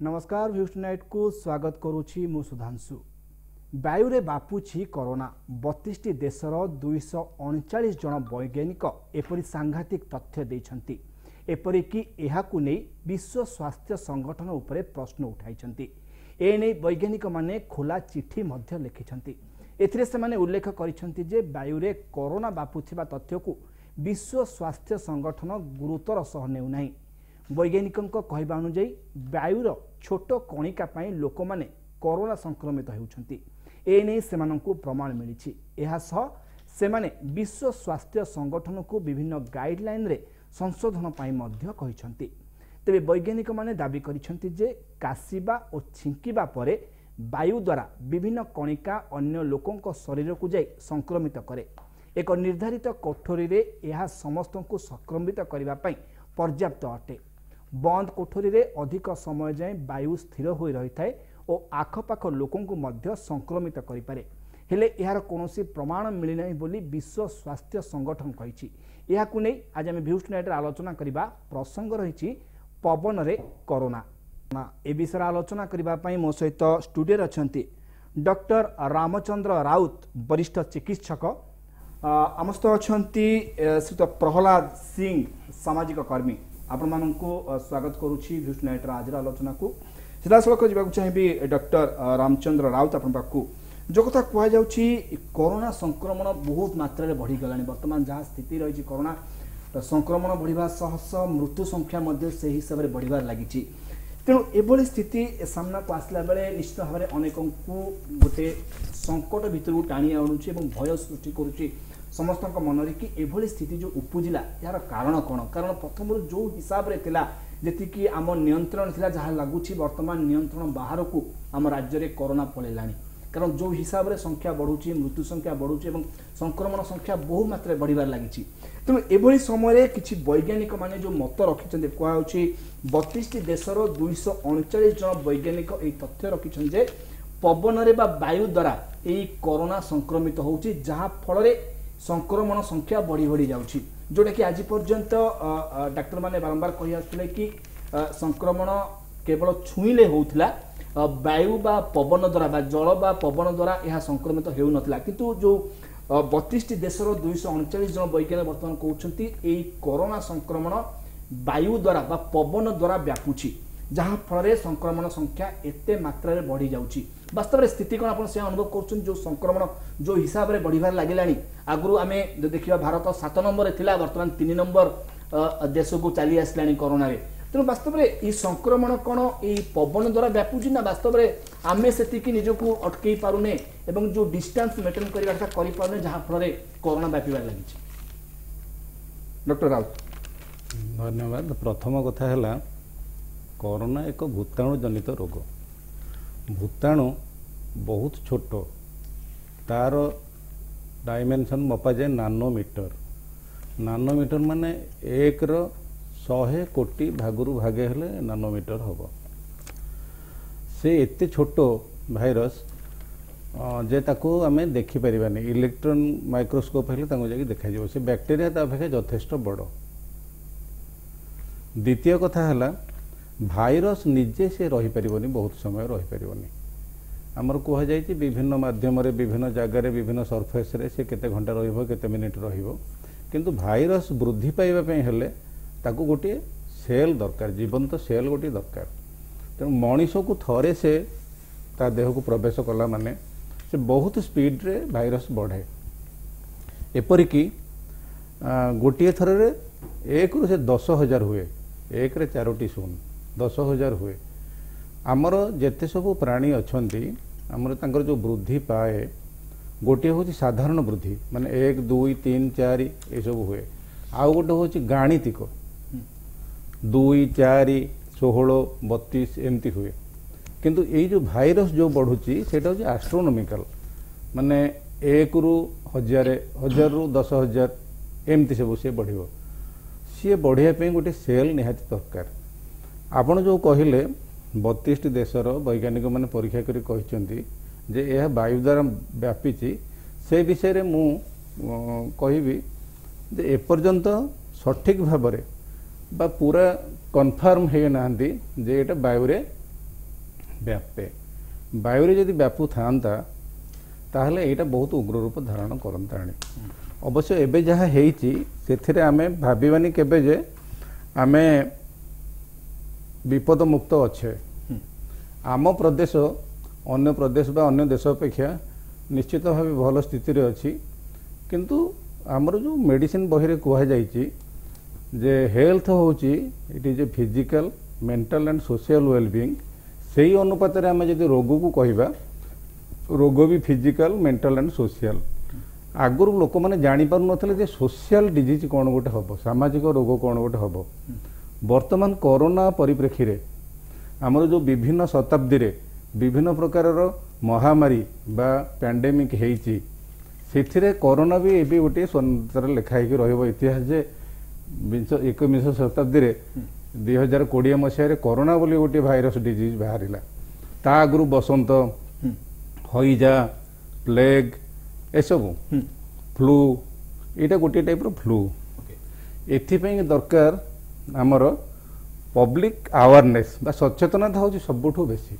नमस्कार भ्यूज नाइट को स्वागत करुछि मु सुधांशु। वायुरे बापुछि कोरोना 32 देशर 239 जन वैज्ञानिक एपरी सांघातिक तथ्य देइछन्ति। एपरिकी एहाकु नै विश्व स्वास्थ्य संगठन उपरे प्रश्न उठाइछन्ति। एने वैज्ञानिक माने खोला चिठी मध्य लिखिछन्ति। एथिरे सेमाने उल्लेख करिछन्ति जे वायुरे कोरोना बापुथिबा तथ्यकु विश्व स्वास्थ्य संगठन गुरुतर सह नेउ नाही। वैज्ञानिकों कहवा अनुଯାयी वायुर छोट कणिका पाई लोक माने कोरोना संक्रमित होउछन्ति। एने सेमानंकु प्रमाण मिलिछि। एहा सह सेमाने विश्व स्वास्थ्य संगठन को विभिन्न गाइडलाइन रे संशोधन पाई मध्य कहिछन्ति। तेबे वैज्ञानिक माने दाबी करिछन्ति जे कासिबा और छिंकिबा परे वायु द्वारा विभिन्न कणिका अन्य लोकंक शरीर को जाई संक्रमित करे। एक निर्धारित कोठरी रे एहा समस्तंकु संक्रमित करिबा पाई पर्याप्त अटे। बंद कोठरी रे अधिक समय जाए वायु स्थिर होई रही थाए और आखपाख लोकों को मध्य संक्रमित करि पारे। हेले एहार कोनोसी प्रमाण मिली नाही बोली विश्व स्वास्थ्य संगठन कहिछि। एहाकु नै आज आमे भ्यूज नाइट आलोचना करिबा प्रसंग रहिछि पवन रे कोरोना। ए विषय आलोचना करिबा पई मो सहित स्टूडियो रे अछंती डॉक्टर रामचंद्र राउत वरिष्ठ चिकित्सक, आमस्त अछंती श्री प्रहलाद सिंह सामाजिक कर्मी। आपण माननको स्वागत करूछि भ्यूज नाइट आज आलोचना को। सीधा सड़क जावाक चाहिए डॉक्टर रामचंद्र राउत आपण पाखु जो कथा कह जाउछि कोरोना संक्रमण बहुत मात्रा रे बढ़ी गलानी। वर्तमान जहाँ स्थिति रही कोरोना संक्रमण बढ़िबा सह सह मृत्यु संख्या मध्य से हिसाब से बढ़िबार लागिछि। तेणु एभली स्थिति सामना को आसला बेले निश्चित भाव में अनेक गोटे संकट भितर टाणी आणुछि एवं भय सृष्टि करुछि समस्त मन कि एभली स्थिति जो उपजिला यार कारण कौन। कारण प्रथम जो हिसाब रे थिला जेतिकी आम नियंत्रण थिला जहाँ लगुछि वर्तमान नियंत्रण बाहर को आम राज्य में कोरोना पलैलानी। कारण जो हिसाब रे संख्या बढ़ुछि मृत्यु संख्या बढ़ुछि एवं संक्रमण संख्या बहु मात्रा बढ़िबार लागिछि। तेणु एभली समय किछि वैज्ञानिक माने जो मत रखिछन्ते कुआउछि 32 देशर 239 जन वैज्ञानिक एई तथ्य रखिछन जे पवन रे बा वायु द्वारा एई कोरोना संक्रमित होउछि जहाँ फल रे संक्रमण संख्या बढ़ी बढ़ी जाउछि। जोटा कि आज पर्यंत डाक्टर माने बारंबार कहि आसुले कि संक्रमण केवल छुईले होउथला वायु बा पवन द्वारा बा जल बा पवन द्वारा यह संक्रमित हेउ नथिला। किंतु जो 32 देशर 239 जन वैज्ञानिक वर्तमान कहउछंती एई कोरोना संक्रमण वायु द्वारा बा पवन द्वारा व्यापुछि जहाँ फल संक्रमण संख्या एते मात्रा रे बढ़ी जाउछि। वास्तव में स्थिति कौन आप अनुभव कर जो संक्रमण जो हिसाब से बढ़िबार लगिलानी। आगु आम जो देखा भारत 7 नंबर थिला वर्तमान 3 नंबर देश को चली आसलानी कोरोना रे। तेणु वास्तव में ये संक्रमण कौन ये पवन द्वारा व्यापुची ना वास्तव में आम से निजको अटकई पारुने एवं जो डिस्टेंस मेंटेन करें जहाँ फल कोरोना व्यापार लगी। डॉक्टर राउत धन्यवाद। प्रथम कथा है कोरोना एक भूताणु जनित रोग। भूताणु बहुत छोट तार डायमेंशन मपा जाए नानोमीटर। नानोमीटर माने 1/100 कोटी भागुरु भागे हेले नानोमीटर हम। से एते छोट भाइरस जे ताको आमे देखि परिबानी। इलेक्ट्रॉन माइक्रोस्कोप हेले ताको जाके देखा जाय। से बैक्टीरिया ता अपेक्षा यथेष्ट बड़। द्वितीय कथा है भाइरस निजे से रही परिबनी, बहुत समय रही परिबनी। आमर कह जाय विभिन्न माध्यम रे विभिन्न जगार विभिन्न सरफेस रे से केते घंटा रहिबो केते मिनिट रहिबो। किंतु भाइरस वृद्धि पाइबा पई हेले ताको गोटे सेल दरकार, जीवंत सेल गोटे दरकार। तेणु मनीष को थरे से ता देह को प्रवेश कला माने से बहुत स्पीड रे भाइरस बढ़े। एपरिकी गोटे थर रे 1 रु से 10,000 हुए। 1 रे 4टी शून्य 10,000 हुए। आमर जेते सब प्राणी अच्छी आमर तांकर जो वृद्धि पाए गोटे हूँ साधारण वृद्धि माने 1 2 3 4 ये सब हुए। आउ गोटे हूँ गाणितिक 2 4 16 32 एमती हुए। किंतु ये जो भाइरस जो बढ़ुची सेटा हूँ एस्ट्रोनॉमिकल माने 1 रु 1000 1000 रु 10,000 एमती सब सी बढ़ सी बढ़िया गोटे सेल निहाती दरकार। आपण जो कहले 32 देशर वैज्ञानिक माने परीक्षा करी कहिसंती जे यह वायु द्वारा व्यापीची। से विषय रे मु कहिबी जे एपर्यंत सठिक भाव बा पूरा कन्फर्म है ना जे एटा वायु रे ବ୍ୟାପେ ବାୟୁରେ ଯଦି ବ୍ୟାପୁ ଥାଆନ୍ତା ତାହେଲେ ଏଇଟା ବହୁତ ଉଗ୍ର ରୂପ ଧାରଣ କରନ୍ତାଣି। ଅବଶ୍ୟ ଏବେ ଯାହା ହେଇଛି ସେଥିରେ ଆମେ ଭାବିବାନି କେବେ ଯେ ଆମେ ବିପଦ ମୁକ୍ତ ଅଛେ। ଆମ ପ୍ରଦେଶ ଅନ୍ୟ ପ୍ରଦେଶ ବା ଅନ୍ୟ ଦେଶ ଅପେକ୍ଷା ନିଶ୍ଚିତ ଭାବେ ଭଲ ସ୍ଥିତିରେ ଅଛି। କିନ୍ତୁ ଆମର ଯେଉଁ ମେଡ଼ିସିନ ବହିରେ କୁହାଯାଇଛି ଯେ ହେଲ୍ଥ ହେଉଛି it is a physical mental and social wellbeing, ସେଇ ଅନୁପାତରେ ଆମେ ଯଦି ରୋଗକୁ କହିବା ରୋଗ ବି ଫିଜିକାଲ ମେଣ୍ଟାଲ ଆଣ୍ଡ ସୋସିଆଲ। ଆଗରୁ ଲୋକମାନେ ଜାଣିପାରୁନଥିଲେ ଯେ ସୋସିଆଲ ଡିଜିଜ୍ କ'ଣ ଗୋଟେ ହେବ, ସାମାଜିକ ରୋଗ କ'ଣ ଗୋଟେ ହେବ। ବର୍ତ୍ତମାନ କରୋନା ପରିପ୍ରେକ୍ଷୀରେ ଆମର ଯେଉଁ ବିଭିନ୍ନ ଶତାବ୍ଦୀରେ ବିଭିନ୍ନ ପ୍ରକାରର ମହାମାରୀ ବା ପ୍ୟାଣ୍ଡେମିକ୍ ହେଇଛି ସେଥିରେ କରୋନା ବି ଏବେ ଗୋଟିଏ ତାର ଲେଖା ହେଇକି ରହିବ ଇତିହାସ ଯେ 21ଶ ଶତାବ୍ଦୀରେ 2020 ମସିହାରେ କରୋନା ବୋଲି ଗୋଟିଏ ଭାଇରସ୍ ଡିଜିଜ୍ ବାହାରିଲା। ତା ଆଗରୁ ବସନ୍ତ, ହଇଜା, ପ୍ଲେଗ ଏସବୁ ଫ୍ଲୁ, ଏଇଟା ଗୋଟିଏ ଟାଇପ୍ର ଫ୍ଲୁ। ଏଥିପାଇଁ ଦରକାର ଆମର ପବ୍ଲିକ ଆୱାରନେସ୍ ବା ସଚେତନତା ହେଉଛି ସବୁଠୁ ବେଶୀ।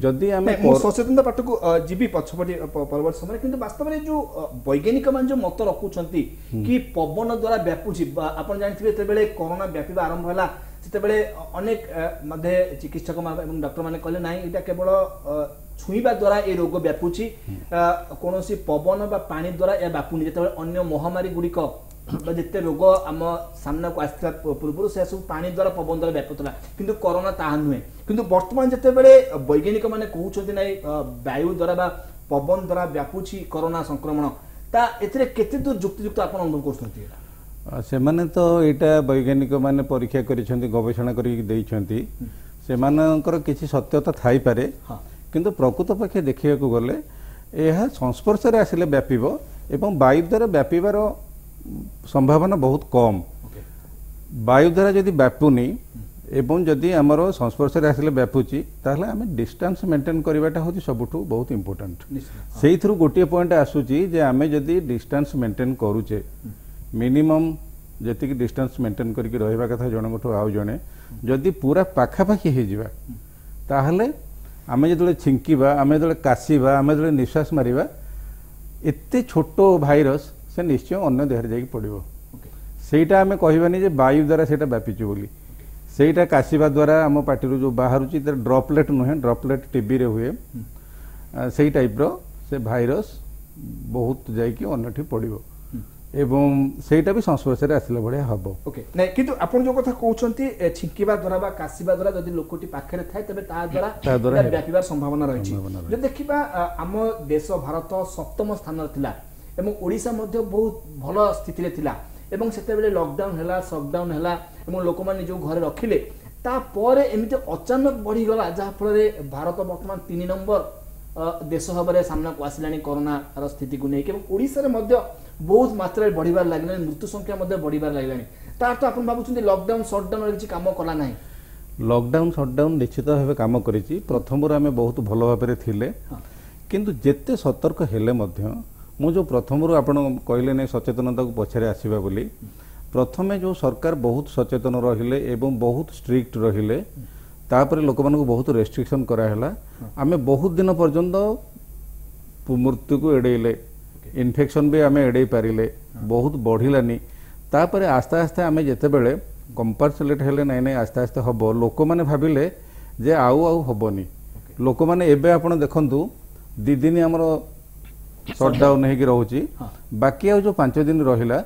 ଯଦି ଆମେ ସଚେତନତା ପାଠକୁ ଯିବି ପଛପଟେ ପରବର୍ତ୍ତୀ ସମୟରେ, କିନ୍ତୁ ବାସ୍ତବରେ ଯୋଉ ବୈଜ୍ଞାନିକ ମାନେ ଯୋଉ ମତ ରଖୁଛନ୍ତି କି ପବନ ଦ୍ୱାରା ବ୍ୟାପୁଛି, ଆପଣ ଜାଣିଥିବେ ଯେତେବେଳେ କରୋନା ବ୍ୟାପିବା ଆରମ୍ଭ ହେଲା ସେତେବେଳେ ଅନେକ ମଧ୍ୟ ଚିକିତ୍ସକ ଏବଂ ଡକ୍ଟର ମାନେ କହିଲେ ନାଇଁ ଏଇଟା କେବଳ ଛୁଇଁବା ଦ୍ୱାରା ଏ ରୋଗ ବ୍ୟାପୁଛି, କୌଣସି ପବନ ବା ପାଣି ଦ୍ୱାରା ଏହା ବ୍ୟାପୁନି। ଯେତେବେଳେ ଅନ୍ୟ ମହାମାରୀ ଗୁଡ଼ିକ ଯେତେ ରୋଗ ଆମ ସାମ୍ନାକୁ ଆସିଥିଲା ପୂର୍ବରୁ ସେ ସବୁ ପାଣି ଦ୍ୱାରା ପବନ ଦ୍ୱାରା ବ୍ୟାପୁଥିଲା, କିନ୍ତୁ କରୋନା ତାହା ନୁହେଁ। କିନ୍ତୁ ବର୍ତ୍ତମାନ ଯେତେବେଳେ ବୈଜ୍ଞାନିକ ମାନେ କହୁଛନ୍ତି ନାଇଁ ବାୟୁ ଦ୍ୱାରା ବା ପବନ ଦ୍ୱାରା ବ୍ୟାପୁଛି କରୋନା ସଂକ୍ରମଣ, ତା ଏଥିରେ କେତେ ଦୂର ଯୁକ୍ତିଯୁକ୍ତ ଆପଣ ଅନୁଭବ କରୁଛନ୍ତି? ସେମାନେ ତ ଏଇଟା ବୈଜ୍ଞାନିକ ମାନେ ପରୀକ୍ଷା କରିଛନ୍ତି, ଗବେଷଣା କରିକି ଦେଇଛନ୍ତି, ସେମାନଙ୍କର କିଛି ସତ୍ୟତା ଥାଇପାରେ। କିନ୍ତୁ ପ୍ରକୃତ ପକ୍ଷେ ଦେଖିବାକୁ ଗଲେ ଏହା ସଂସ୍ପର୍ଶରେ ଆସିଲେ ବ୍ୟାପିବ ଏବଂ ବାୟୁ ଦ୍ୱାରା ବ୍ୟାପିବାର ସମ୍ଭାବନା ବହୁତ କମ୍। ବାୟୁ ଦ୍ୱାରା ଯଦି ବ୍ୟାପୁନି ଏବଂ ଯଦି ଆମର ସଂସ୍ପର୍ଶରେ ଆସିଲେ ବ୍ୟାପୁଛି ତାହେଲେ ଆମେ ଡିଷ୍ଟାନ୍ସ ମେଣ୍ଟେନ୍ କରିବାଟା ହେଉଛି ସବୁଠୁ ବହୁତ ଇମ୍ପୋର୍ଟାଣ୍ଟ। ସେଇଥିରୁ ଗୋଟିଏ ପଏଣ୍ଟ ଆସୁଛି ଯେ ଆମେ ଯଦି ଡିଷ୍ଟାନ୍ସ ମେଣ୍ଟେନ୍ କରୁଛେ, ମିନିମମ୍ ଯେତିକି ଡିଷ୍ଟାନ୍ସ ମେଣ୍ଟେନ୍ କରିକି ରହିବା କଥା ଜଣଙ୍କଠୁ ଆଉ ଜଣେ, ଯଦି ପୁରା ପାଖାପାଖି ହେଇଯିବା ତାହେଲେ ଆମେ ଯେତେବେଳେ ଛିଙ୍କିବା, ଆମେ ଯେତେବେଳେ କାଶିବା, ଆମେ ଯେତେବେଳେ ନିଶ୍ୱାସ ମାରିବା, ଏତେ ଛୋଟ ଭାଇରସ୍ ସେ ନିଶ୍ଚୟ ଅନ୍ୟ ଦେହରେ ଯାଇକି ପଡ଼ିବ। ସେଇଟା ଆମେ କହିବାନି ଯେ ବାୟୁ ଦ୍ୱାରା ସେଇଟା ବ୍ୟାପିଛି ବୋଲି। ସେଇଟା କାଶିବା ଦ୍ୱାରା ଆମ ପାଟିରୁ ଯେଉଁ ବାହାରୁଛି ତାର ଡ୍ରପଲେଟ୍ ନୁହେଁ, ଡ୍ରପଲେଟ୍ ଟିବିରେ ହୁଏ, ସେଇ ଟାଇପ୍ର ସେ ଭାଇରସ୍ ବହୁତ ଯାଇକି ଅନ୍ୟଠି ପଡ଼ିବ ଏବଂ ସେଇଟା ବି ସଂସ୍ପର୍ଶରେ ଆସିଲା ଭଳିଆ ହେବ। ଓକେ, ନାଇଁ କିନ୍ତୁ ଆପଣ ଯେଉଁ କଥା କହୁଛନ୍ତି ଛିଙ୍କିବା ଦ୍ୱାରା ବା କାଶିବା ଦ୍ୱାରା ଯଦି ଲୋକଟି ପାଖରେ ଥାଏ ତେବେ ତା ଦ୍ୱାରା ବ୍ୟାପିବାର ସମ୍ଭାବନା ରହିଛି। ଯଦି ଦେଖିବା ଆମ ଦେଶ ଭାରତ 7ମ ସ୍ଥାନରେ ଥିଲା ଏବଂ ଓଡ଼ିଶା ମଧ୍ୟ ବହୁତ ଭଲ ସ୍ଥିତିରେ ଥିଲା ଏବଂ ସେତେବେଳେ ଲକଡାଉନ ହେଲା, ସଟଡାଉନ ହେଲା ଏବଂ ଲୋକମାନେ ଯେଉଁ ଘରେ ରଖିଲେ, ତାପରେ ଏମିତି ଅଚାନକ ବଢ଼ିଗଲା ଯାହାଫଳରେ ଭାରତ ବର୍ତ୍ତମାନ 3 ନମ୍ବର ଦେଶ ଭାବରେ ସାମ୍ନାକୁ ଆସିଲାଣି କରୋନାର ସ୍ଥିତିକୁ ନେଇକି ଏବଂ ଓଡ଼ିଶାରେ ମଧ୍ୟ ବହୁତ ମାତ୍ରାରେ ବଢ଼ିବାରେ ଲାଗିଲାଣି, ମୃତ୍ୟୁ ସଂଖ୍ୟା ମଧ୍ୟ ବଢ଼ିବାରେ ଲାଗିଲାଣି। ତା ଅର୍ଥ ଆପଣ ଭାବୁଛନ୍ତି ଲକଡାଉନ ସଟଡାଉନରେ କିଛି କାମ କଲା ନାହିଁ? ଲକଡାଉନ ସଟଡାଉନ ନିଶ୍ଚିତ ଭାବେ କାମ କରିଛି। ପ୍ରଥମରୁ ଆମେ ବହୁତ ଭଲ ଭାବରେ ଥିଲେ, କିନ୍ତୁ ଯେତେ ସତର୍କ ହେଲେ ମଧ୍ୟ ମୁଁ ଯେଉଁ ପ୍ରଥମରୁ ଆପଣ କହିଲେ ନାହିଁ ସଚେତନତାକୁ ପଛରେ ଆସିବା ବୋଲି, ପ୍ରଥମେ ଯେଉଁ ସରକାର ବହୁତ ସଚେତନ ରହିଲେ ଏବଂ ବହୁତ ଷ୍ଟ୍ରିକ୍ଟ ରହିଲେ, ତାପରେ ଲୋକମାନଙ୍କୁ ବହୁତ ରେଷ୍ଟ୍ରିକ୍ସନ୍ କରାହେଲା, ଆମେ ବହୁତ ଦିନ ପର୍ଯ୍ୟନ୍ତ ମୃତ୍ୟୁକୁ ଏଡ଼େଇଲେ, ଇନଫେକ୍ସନ୍ ବି ଆମେ ଏଡ଼େଇ ପାରିଲେ, ବହୁତ ବଢ଼ିଲାନି। ତାପରେ ଆସ୍ତେ ଆସ୍ତେ ଆମେ ଯେତେବେଳେ କମ୍ପାଲସଲେଟ୍ ହେଲେ ନାଇଁ ନାଇଁ ଆସ୍ତେ ଆସ୍ତେ ହେବ, ଲୋକମାନେ ଭାବିଲେ ଯେ ଆଉ ହେବନି। ଲୋକମାନେ ଏବେ ଆପଣ ଦେଖନ୍ତୁ 2 ଦିନ ଆମର ସଟଡାଉନ୍ ହେଇକି ରହୁଛି, ବାକି ଆଉ ଯେଉଁ 5 ଦିନ ରହିଲା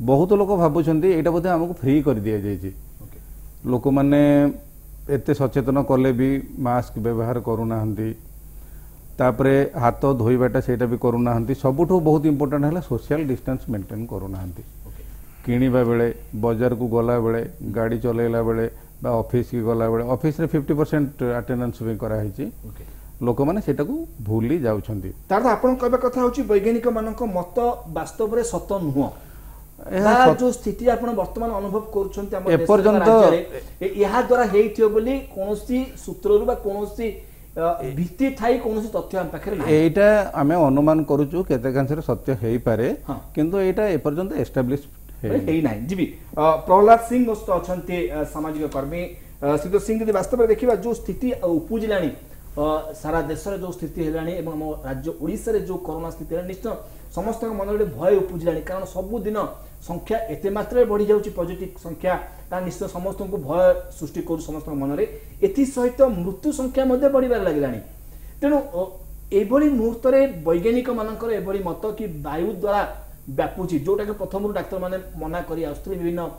ବହୁତ ଲୋକ ଭାବୁଛନ୍ତି ଏଇଟା ବୋଧେ ଆମକୁ ଫ୍ରି କରିଦିଆଯାଇଛି। ଲୋକମାନେ ଏତେ ସଚେତନ କଲେ ବି ମାସ୍କ ବ୍ୟବହାର କରୁନାହାନ୍ତି, ତାପରେ ହାତ ଧୋଇବାଟା ସେଇଟା ବି କରୁନାହାନ୍ତି, ସବୁଠୁ ବହୁତ ଇମ୍ପୋର୍ଟାଣ୍ଟ ହେଲା ସୋସିଆଲ ଡିଷ୍ଟାନ୍ସ ମେଣ୍ଟେନ୍ କରୁନାହାନ୍ତି। କିଣିବା ବେଳେ, ବଜାରକୁ ଗଲାବେଳେ, ଗାଡ଼ି ଚଲାଇଲା ବେଳେ ବା ଅଫିସକି ଗଲାବେଳେ, ଅଫିସରେ 50% ଆଟେଣ୍ଡାନ୍ସ ବି କରାହେଇଛି, ଲୋକମାନେ ସେଟାକୁ ଭୁଲି ଯାଉଛନ୍ତି। ତାର ଆପଣ କହିବା କଥା ହେଉଛି ବୈଜ୍ଞାନିକ ମାନଙ୍କ ମତ ବାସ୍ତବରେ ସତ ନୁହଁ। ଯୋଉ ସ୍ଥିତି ଆପଣ ବର୍ତ୍ତମାନ ଅନୁଭବ କରୁଛନ୍ତି ଆମ ଏପର୍ଯ୍ୟନ୍ତ ଏହା ଦ୍ୱାରା ହେଇଥିବ ବୋଲି କୌଣସି ସୂତ୍ରରୁ ବା କୌଣସି ଭିତ୍ତି ଥାଇ କୌଣସି ତଥ୍ୟ ଆମ ପାଖରେ ନାହିଁ। ଏଇଟା ଆମେ ଅନୁମାନ କରୁଛୁ କେତେକାଂଶରେ ସତ୍ୟ ହେଇପାରେ, କିନ୍ତୁ ଏଇଟା ଏପର୍ଯ୍ୟନ୍ତ ଏଷ୍ଟାବ୍ଲିଶ ହେଇନାହିଁ। ଯିବି ପ୍ରହ୍ଲାଦ ସିଂ ଅଛନ୍ତି ସାମାଜିକ କର୍ମୀ। ସିଦ୍ଧ ସିଂ, ଯଦି ବାସ୍ତବରେ ଦେଖିବା ଯୋଉ ସ୍ଥିତି ଉପୁଜିଲାଣି सारा देश में जो स्थिति है राज्य ओडिशा रे जो कोरोना स्थिति है निश्चय समस्त मन गोटे भय उपजिला कारण सबुदिन संख्या एते मात्रा बढ़ी जाऊँगी पॉजिटिव संख्या निश्चय समस्त को भय सृष्टि कर समस्त मन में एसहित मृत्यु संख्या बढ़िबार लगे तेणु एभली मुहूर्त में वैज्ञानिक मानकर एभली मत कि वायु द्वारा व्यापुची जोटा कि प्रथम डाक्तर माने मना करी आसुले विभिन्न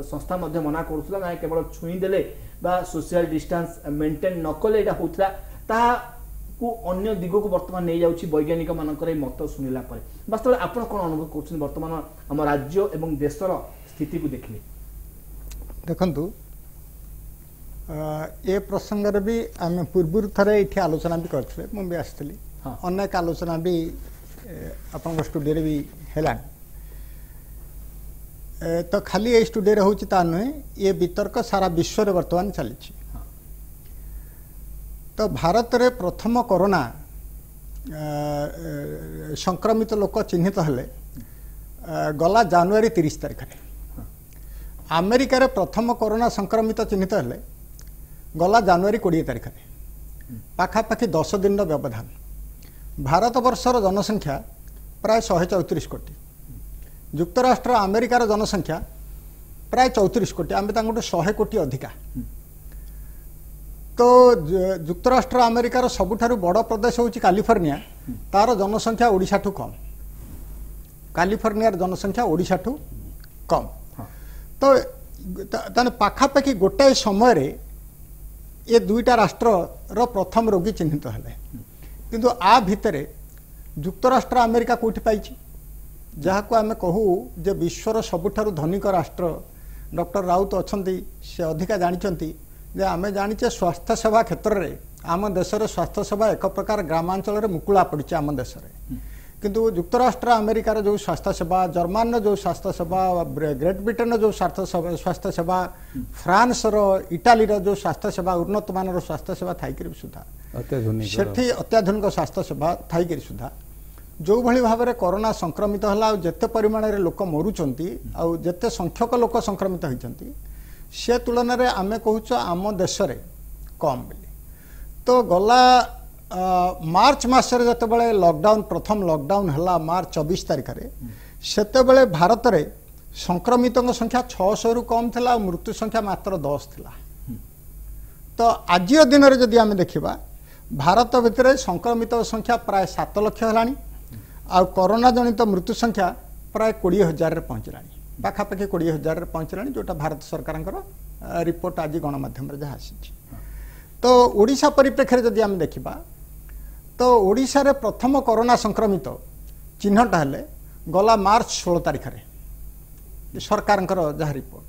संस्था मना करूला ना केवल छुईदेले सोशल डिस्टेंस मेंटेन न कले यहाँ होता ताकू अन्य दिग को बर्तमान नहीं जाऊँगी वैज्ञानिक मानकर मत शुणिला वास्तव आप कौन अनुभव कर बर्तमान आम राज्य एवं देशर स्थिति को देखिए देखु ए प्रसंग भी आम पूर्व थे ये आलोचना भी करते मुझे आसती अनेक आलोचना भी आप स्टूडियो भी है तो खाली ये स्टूडियो होता नुहे ये वितर्क सारा विश्व में बर्तमान चली तो भारत रे प्रथम कोरोना संक्रमित लोक चिन्हित हेले गला जनवरी 30 तारिख में अमेरिका रे प्रथम कोरोना संक्रमित चिन्हित हेले गला जनवरी 20 तारिख में पाखापाखि 10 दिन व्यवधान भारत वर्षर जनसंख्या प्राय 134 कोटी युक्तराष्ट्र अमेरिकार जनसंख्या प्राय 34 कोटी आम 100 कोटी अधिका तो युक्तराष्ट्र अमेरिकार सबुठारु बड़ प्रदेश होची कैलिफोर्निया तार जनसंख्या ओडिशा ठू कम कैलिफोर्नियार जनसंख्या ओडिशा ठू कम तो ताने पाखापाखि गोटाए समय रे ये दुईटा राष्ट्र रो प्रथम रोगी चिन्हित हेले किंतु आ भितरे युक्तराष्ट्र अमेरिका कोठी पाइछि जहाँ को आम कहू जे विश्वर सबुठारु धनिक राष्ट्र डॉक्टर राउत अच्छी से अधिका जानिचंती जे आमे जानिचे स्वास्थ्य सेवा क्षेत्र में आम देश में स्वास्थ्य सेवा एक प्रकार ग्रामांचल में मुकुला पड़ी आम देश में किंतु युक्तराष्ट्र अमेरिकार जो स्वास्थ्य सेवा जर्मान जो स्वास्थ्य सेवा ग्रेट ब्रिटेन जो स्वास्थ्य सेवा फ्रांस इटाली जो स्वास्थ्य सेवा उन्नत मानर स्वास्थ्य सेवा थी सुधा सेठी अत्याधुनिक स्वास्थ्य सेवा थी सुधा जो भली भाव में कोरोना संक्रमित है जिते परिमाण में लोक मरुंच आते संख्यक लोक संक्रमित होती से तुलन में आम कहूँ आम देश में कम बोली तो गला मार्च मसरे जिते लॉकडाउन प्रथम लॉकडाउन है मार्च 24 तारिख में सेते भारत में संक्रमित संख्या 600 रु कम थिला मृत्यु संख्या मात्र 10 थिला तो आज दिन में जदि आम देखा भारत भितर संक्रमित संख्या प्राय 7 लाख है आ कोरोना जनित मृत्यु संख्या प्राय 20,000 पहुँचला पाखापाखि 20,000 पहुँचला जोटा भारत सरकार रिपोर्ट आज गणमाध्यम जहाँ आसी तो ओडिशा परिप्रेक्षी जदि आम देखा तो ओडिशा रे प्रथम कोरोना संक्रमित चिन्हटा हेले गला मार्च 16 तारिख में सरकार जहाँ रिपोर्ट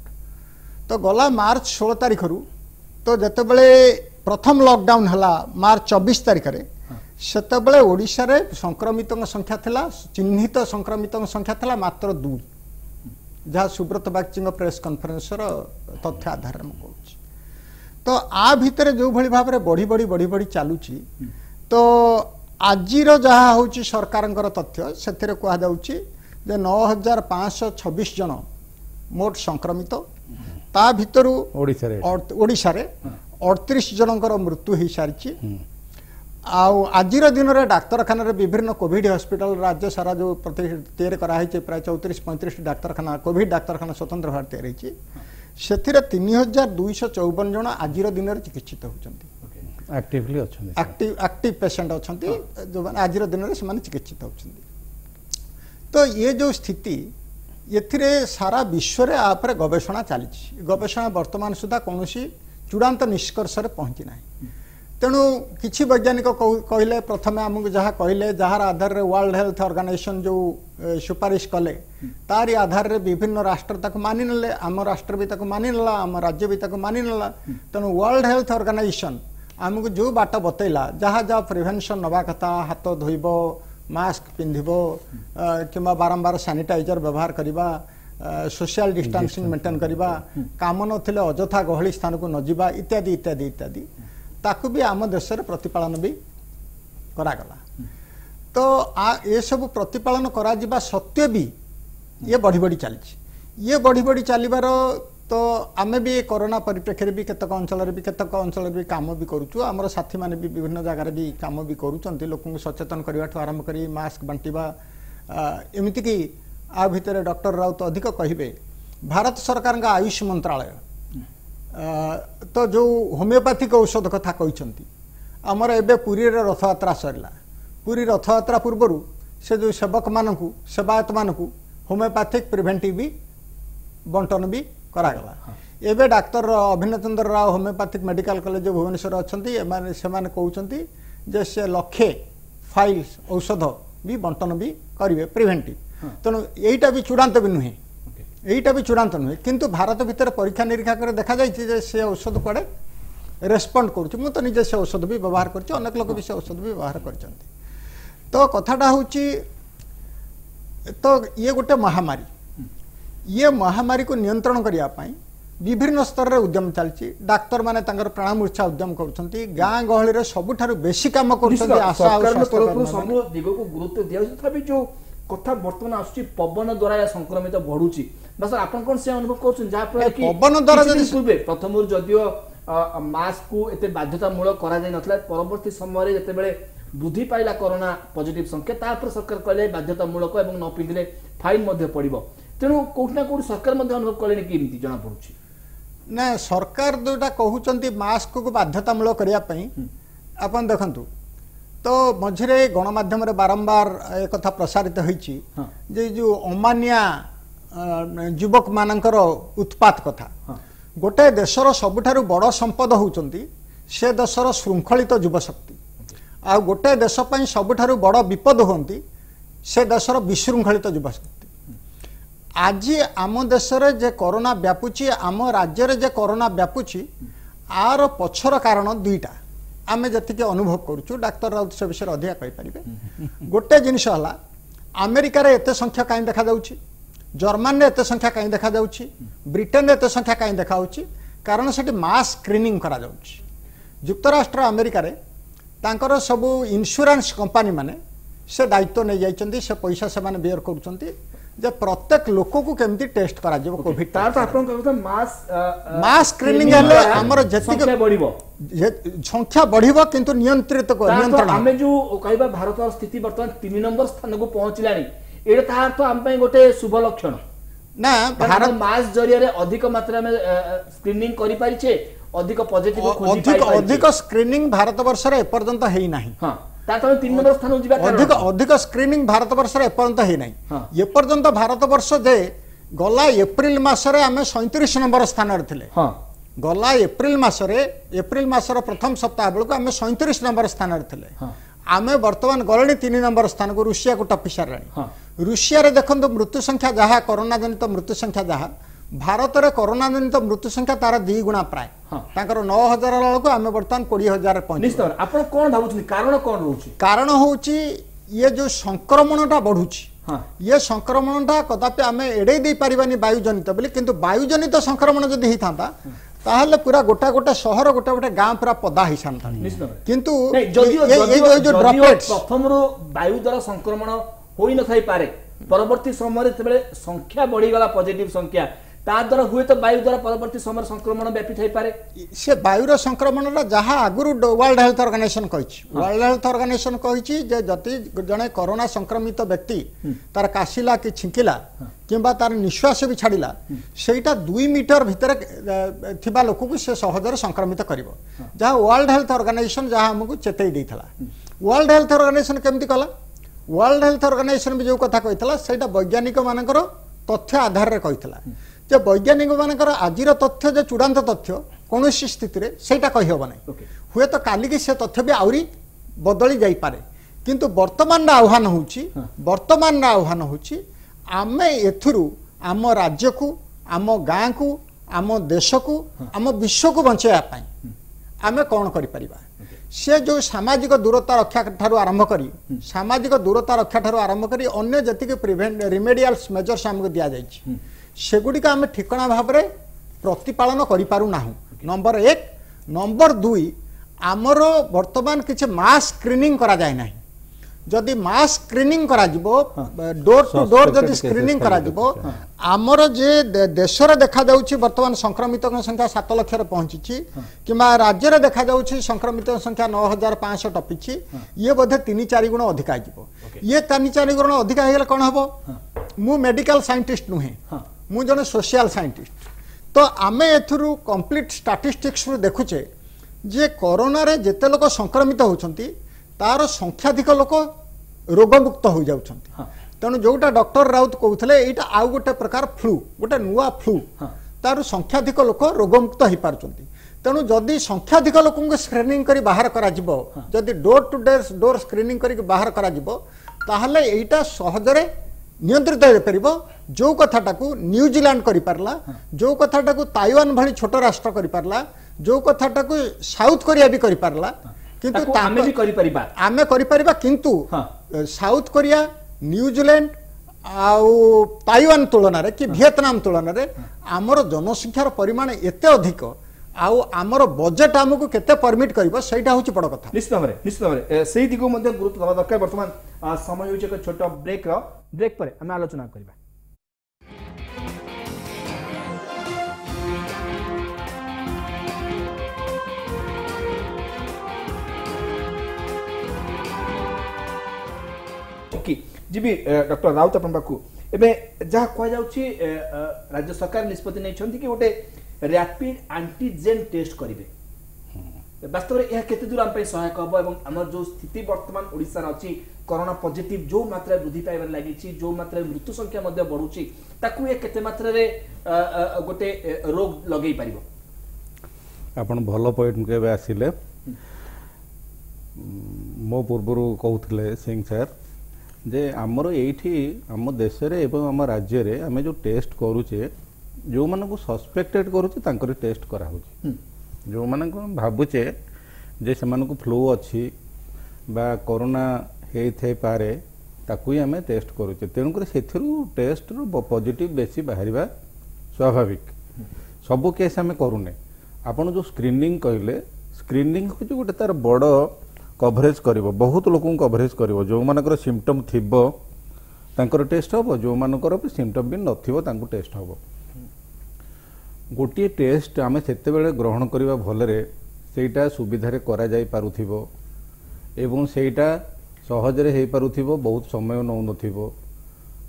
तो गला मार्च 16 तारिख रु तो जितेबले प्रथम लॉकडाउन है मार्च 24 तारिख में सेतबले ओडिशा रे संक्रमित संख्या थिला चिन्हित संक्रमित संख्या थिला मात्र 2 जहाँ सुब्रत बागची प्रेस कॉन्फ्रेंस तथ्य आधार में कहूँ तो आ भितर जो भली भाव में बढ़ी बढ़ी बढ़ी बढ़ी चलुची तो आजिर जहाँ हूँ सरकार तथ्य से कहुच्छे 9,526 जन मोट संक्रमित ता भितर ओडिशा रे 38 जनकर मृत्यु हो सारी आजिर दिन में डाक्तरखाना विभिन्न कोविड हॉस्पिटल राज्य सारा जो तैयारी कराई प्राय 34-35 डाक्तरखाना कोविड डाक्तरखाना स्वतंत्र भाव तैयारी से 3,254 जन आजिर दिन में चिकित्सित होती एक्टिव पेशेंट अच्छा जो आज दिन में से चिकित्सित होती तो ये जो स्थिति ये सारा विश्व में आप गवेषणा चली गवेषणा वर्तमान सुधा कौन चूड़ांत निष्कर्ष पहुँची ना तेणु किसी वैज्ञानिक कहले प्रथम आमको जहाँ कहले जार आधार वर्ल्ड हेल्थ ऑर्गेनाइजेशन जो सुपारिश कले तारी आधार रे विभिन्न राष्ट्र तक मानि नेले आम राष्ट्र भी मानि नेला आम राज्य भी मानि नेला तेणु वर्ल्ड हेल्थ ऑर्गेनाइजेशन आमको जो बाट बतैला जहाँ जहाँ प्रिवेंशन नवा कथा हाथ धोब मास्क पिंधिब कि बारंबार सैनिटाइजर व्यवहार करवा सोशल डिस्टेंसिंग मेंटेन करवा काम नथिले अजथा गहली स्थान को न जावा इत्यादि इत्यादि इत्यादि ताकू भी आम देश प्रतिपालन भी करागला तो ये सब प्रतिपालन करा सत्य भी ये बढ़ी बढ़ी चली ये बढ़ी बढ़ी चलिबार तो आमे भी कोरोना परिप्रेक्षी भी केतक अंचल भी काम भी करूँ आमर साथी मैंने भी विभिन्न जगार भी काम भी करूँ लोक सचेतन करने आरंभ कर मास्क बांटा एमती कि आ भितर डॉक्टर राउत अधिक कहे भारत सरकार का आयुष मंत्रालय तो जो होमियोपैथिक औषध कथा कहते आमर एबे पुरी रे रथयात्रा सरला पुरी रथयात्रा पूर्व से जो सेवक मानू सेवायत मानू होमियोपैथिक प्रिभेंटिव भी बंटन भी करागला एबे doctor Abhinav Chandra Rao homeopathic medical college Bhubaneswar अच्छा कहते जे से लक्षे फाइल्स औषध भी बंटन भी करेंगे प्रिभेंटिव तेणु यहीटा भी चूड़ांत भी नुहे यहीटा भी चूड़ांत नुहे किंतु भारत भितर परीक्षा निरीक्षा कर देखा जाए से औषध कुआडे रेस्पॉन्ड करुच्ची मु तो निजे से औषध भी व्यवहार कर अनेक लोक भी से औषध भी व्यवहार कर तो कथाटा हूँ तो ये गोटे महामारी ये महामारी को नियंत्रण करने विभिन्न स्तर में उद्यम चलती डाक्तर माने प्राणमूर्छा उद्यम कर गाँ गहली सबुठारु बेसी काम कर दिग को गुरुत्व दिया जो कथा बर्तमान आसुची पवन द्वारा या संक्रमित बढ़ुची बस आपण कौन से अनुभव कर जहाँफल पवन द्वारा पूर्वे प्रथम जदियो मास्क को एते बाध्यतामूलक करा जाय नथला परवर्ती समय जेतेबेले वृद्धि पाइला कोरोना पॉजिटिव संख्या तापर सरकार कहले बाध्यतामूलक एवं न पिंधिले फाइन मध्ये पड़िबो तेणु कोठना कोठ सरकार मध्ये अनुभव कले कि एमती जना पड़ुची ना सरकार जोटा कहउचंती मास्क को बाध्यतामूलक करिया पई आपण देखंतु तो मझिरे गणमाध्यम रे बारंबार एक कथा प्रसारित होईची जे जो अमानिया युवक मानकर उत्पात कथा गोटे देशर सबुठारु बड़ संपद होउचंती से देशर श्रृंखलित युवशक्ति आ गोटे देश पई सबुठारु बड़ विपद होंती से देशर विशृंखलित युवशक्ति आज आम देश जे कोरोना व्यापुची आम राज्य रे जे कोरोना व्यापुची आर पछर कारण दुईटा आमे जति के अनुभव करूछु डाक्टर राउत से विषय अधिक कहि परिबे गोटे जिनिस हला अमेरिका रे एते संख्या काई देखा जाउची जर्मन रे एते संख्या काई देखा जाउची ब्रिटेन रे एते संख्या काई देखा होउची कारण सेठी मास स्क्रीनिंग करा जाउची युक्तराष्ट्र अमेरिका रे तांकर सब इंश्योरेंस कंपनी माने से दायित्व नहीं जाइछन्ती से पैसा से माने बेयर करूछन्ती जे प्रत्येक लोक को केमती टेस्ट करा जेबो कोविड तार तो आपण कहतो मास स्क्रीनिंग हेले हमर जति संख्या बढ़िबो संख्या बढ़िबो किंतु नियंत्रित को नियंत्रण हमें जो कहबा भारत स्थिति वर्तमान 3 नंबर स्थान को पहुंचलानी एटा तार तो हम पे गोटे शुभ लक्षण ना भारत मास जरिया रे अधिक मात्रा में स्क्रीनिंग करि पारि छे अधिक पॉजिटिव खोजी पाइ पारि अधिक स्क्रीनिंग भारत वर्ष रे एपर्यंत हेई नाही हां ता तो 3 नंबर स्थान जिबा अधिक अधिक स्क्रीनिंग भारत वर्ष रे एपर्यंत हेई नाही एपर्यंत भारत वर्ष जे गला एप्रिल मास रे हमें 37 नंबर स्थान रे थिले हां गला एप्रिल मासर प्रथम सप्ताह बेलू आम 37 नंबर स्थान थे आम बर्तमान गले 3 नंबर स्थान को रुषिया को टपी सारा रुषिया रे देखो मृत्यु संख्या जहाँ कोरोना जनित मृत्यु संख्या जहाँ भारत में कोरोना जनित मृत्यु संख्या तार 2 गुणा प्राय 9,000 बेलू आम बर्तमान 20,000 कारण हूँ ये जो संक्रमणटा बढ़ुची ये संक्रमणटा कदापि आम एड़े दे पारिबानी वायुजनित बोली किंतु वायुजनित संक्रमण जदि होता ताहले पूरा गोटा गोटा शहर गोटा गोटा गांव पूरा पदा ही सानता किंतु ये जो ड्रॉपलेट्स प्रथम रो वायु द्वारा संक्रमण होई न थाई पारे परवर्ती समय रे संख्या बढ़ी गला पॉजिटिव संख्या ता द्वारा हुए तो वायु द्वारा परवर्ती समय संक्रमण व्यापी थाई पारे से वायुर संक्रमण जहाँ आगुरु world health organisation world health organisation कही जे जति जने कोरोना संक्रमित व्यक्ति तार काशिला कि छिंकिला किंबा तार निश्वास भी छाड़िला सेटा 2 मीटर भितर थिबा लोक को से सहजरे संक्रमित करिवो जहाँ वर्ल्ड हेल्थ ऑर्गेनाइजेशन जहाँ हमको चेतई देइथला वर्ल्ड हेल्थ ऑर्गेनाइजेशन केमती कला वर्ल्ड हेल्थ ऑर्गेनाइजेशन भी जो कथा कहितला सेटा वैज्ञानिक मानकर तथ्य आधार रे कहितला जे वैज्ञानिक मानकर आजिर तथ्य जो चूड़ांत तथ्य कौन स्थिति रे सेटा कहि होबा नै हुए तो काली की से तथ्य भी आउरी बदली जाई पारे किंतु वर्तमान आह्वान होची आमे एथुरु आम राज्य को आम गाँ को आम देश को आम विश्व को बचाया आमे कौन करि परिबा से जो सामाजिक दूरता रक्षा ठारू आरंभ करी सामाजिक दूरता रक्षा ठारू आरंभ करी अन्य जति के प्रिवेंट रिमेडियल्स मेजर्स हमको दिया जाइछि सेगुड़िक आम ठिकणा भाव में प्रतिपालन करूना नंबर 1 नंबर 2 आमर वर्तमान किसी मास स्क्रीनिंग करा जाए ना जदि मास स्क्रीनिंग करा जिवो डोर टू डोर जदि Suspected स्क्रीनिंग cases करा खाली जिवो देखुछे। आमर जे देश रे देखा जाउछि वर्तमान संक्रमित संख्या 7 लाख रे पहुंची किंबा राज्य रे देखा जाउछि संक्रमित संख्या 9500 टपिछि ये बोधे 3-4 गुण अधिक आजिवो ये 3-4 गुण अधिक हेले कोन हबो मु मेडिकल साइंटिस्ट नुहे मु जने सोशल साइंटिस्ट तो आमे एथुरु कंप्लीट स्टैटिस्टिक्स रु देखुचे जे कोरोना रे जेते लोक संक्रमित होउछंती तार संख्याधिक लोक रोगमुक्त हो जाउछंती तेणु जोटा डॉक्टर राउत कहते यहाँ आउ गोटे प्रकार फ्लू गोटे नुआ फ्लू तार संख्याधिक लोक रोगमुक्त हो पार्टी तेणु जदि संख्याधिक लोक स्क्रीनिंग कर बाहर करी डोर टू डोर स्क्रीनिंग कर बाहर करा सहजरे नियंत्रित हो पार जो कथाटा न्यूजीलैंड कर पारला जो कथाटा ताइवान भली छोट राष्ट्र कर पारला जो कथाटा साउथ कोरिया भी कर पारला किंतु आमे करि परिबा किंतु साउथ कोरिया न्यूजीलैंड आउ ताइवान तुलन रे कि वियतनाम तुलन रे आमर जनसंख्यार परिमाण एते अधिक आउ आमर बजेट आमको केते परमिट करिवो सेटा होची बड़ कथा निश्चित भाबरे सेही दिगो मध्ये गुरुत्व दबा दरकार वर्तमान समय होची एक छोट ब्रेक पर हम आलोचना करबा जी डॉक्टर राउत अपन पाखु एबे जहा कह जाउछि राज्य सरकार निष्पत्ति नै छथि कि गोटे रैपिड एंटीजेन टेस्ट करिवे वास्तव में यह केते दूर हम पे सहायक हबो एवं हमर जो स्थिति वर्तमान ओडिसा रे अछि कोरोना पॉजिटिव जो मात्रा वृद्धि पाइबार लागि छि जो मात्रा मृत्यु संख्या मध्ये बढुछि ताकू ए केते मात्रा रे गोटे रोग लगै परिबो आपण भलो पॉइंट केबे आसिले मो पूर्वरु कहउथिले सिंह सर जे आमर एठी आम देश रे एवं आम राज्य रे आमे जो टेस्ट करूचे जो मन को सस्पेक्टेड करूचे तांकर टेस्ट करा होची जो मन को भाबुचे जे से मन को फ्लू अछि बा कोरोना हे थे पारे ताकू ही आमे टेस्ट करूचे तेणु कर सेथिरु टेस्ट रो पॉजिटिव बेसी बाहरिबा स्वाभाविक सब केस आमे करूने आपण जो स्क्रीनिंग कहले स्क्रीनिंग हो जो गोटे तार बड़ कवरेज करिवो बहुत लोक कवरेज करिवो जो मानकर सिम्पटम थिबो तांकर टेस्ट हबो जो मानकर सिम्पटम भी नथिबो तांको टेस्ट हबो गोटे टेस्ट आमे सेते बेले ग्रहण करिवा भलरे सेटा सुविधा रे करा जाई पारुथिबो एवं सेटा सहजरे हे पारुथिबो बहुत समय नौ नथिबो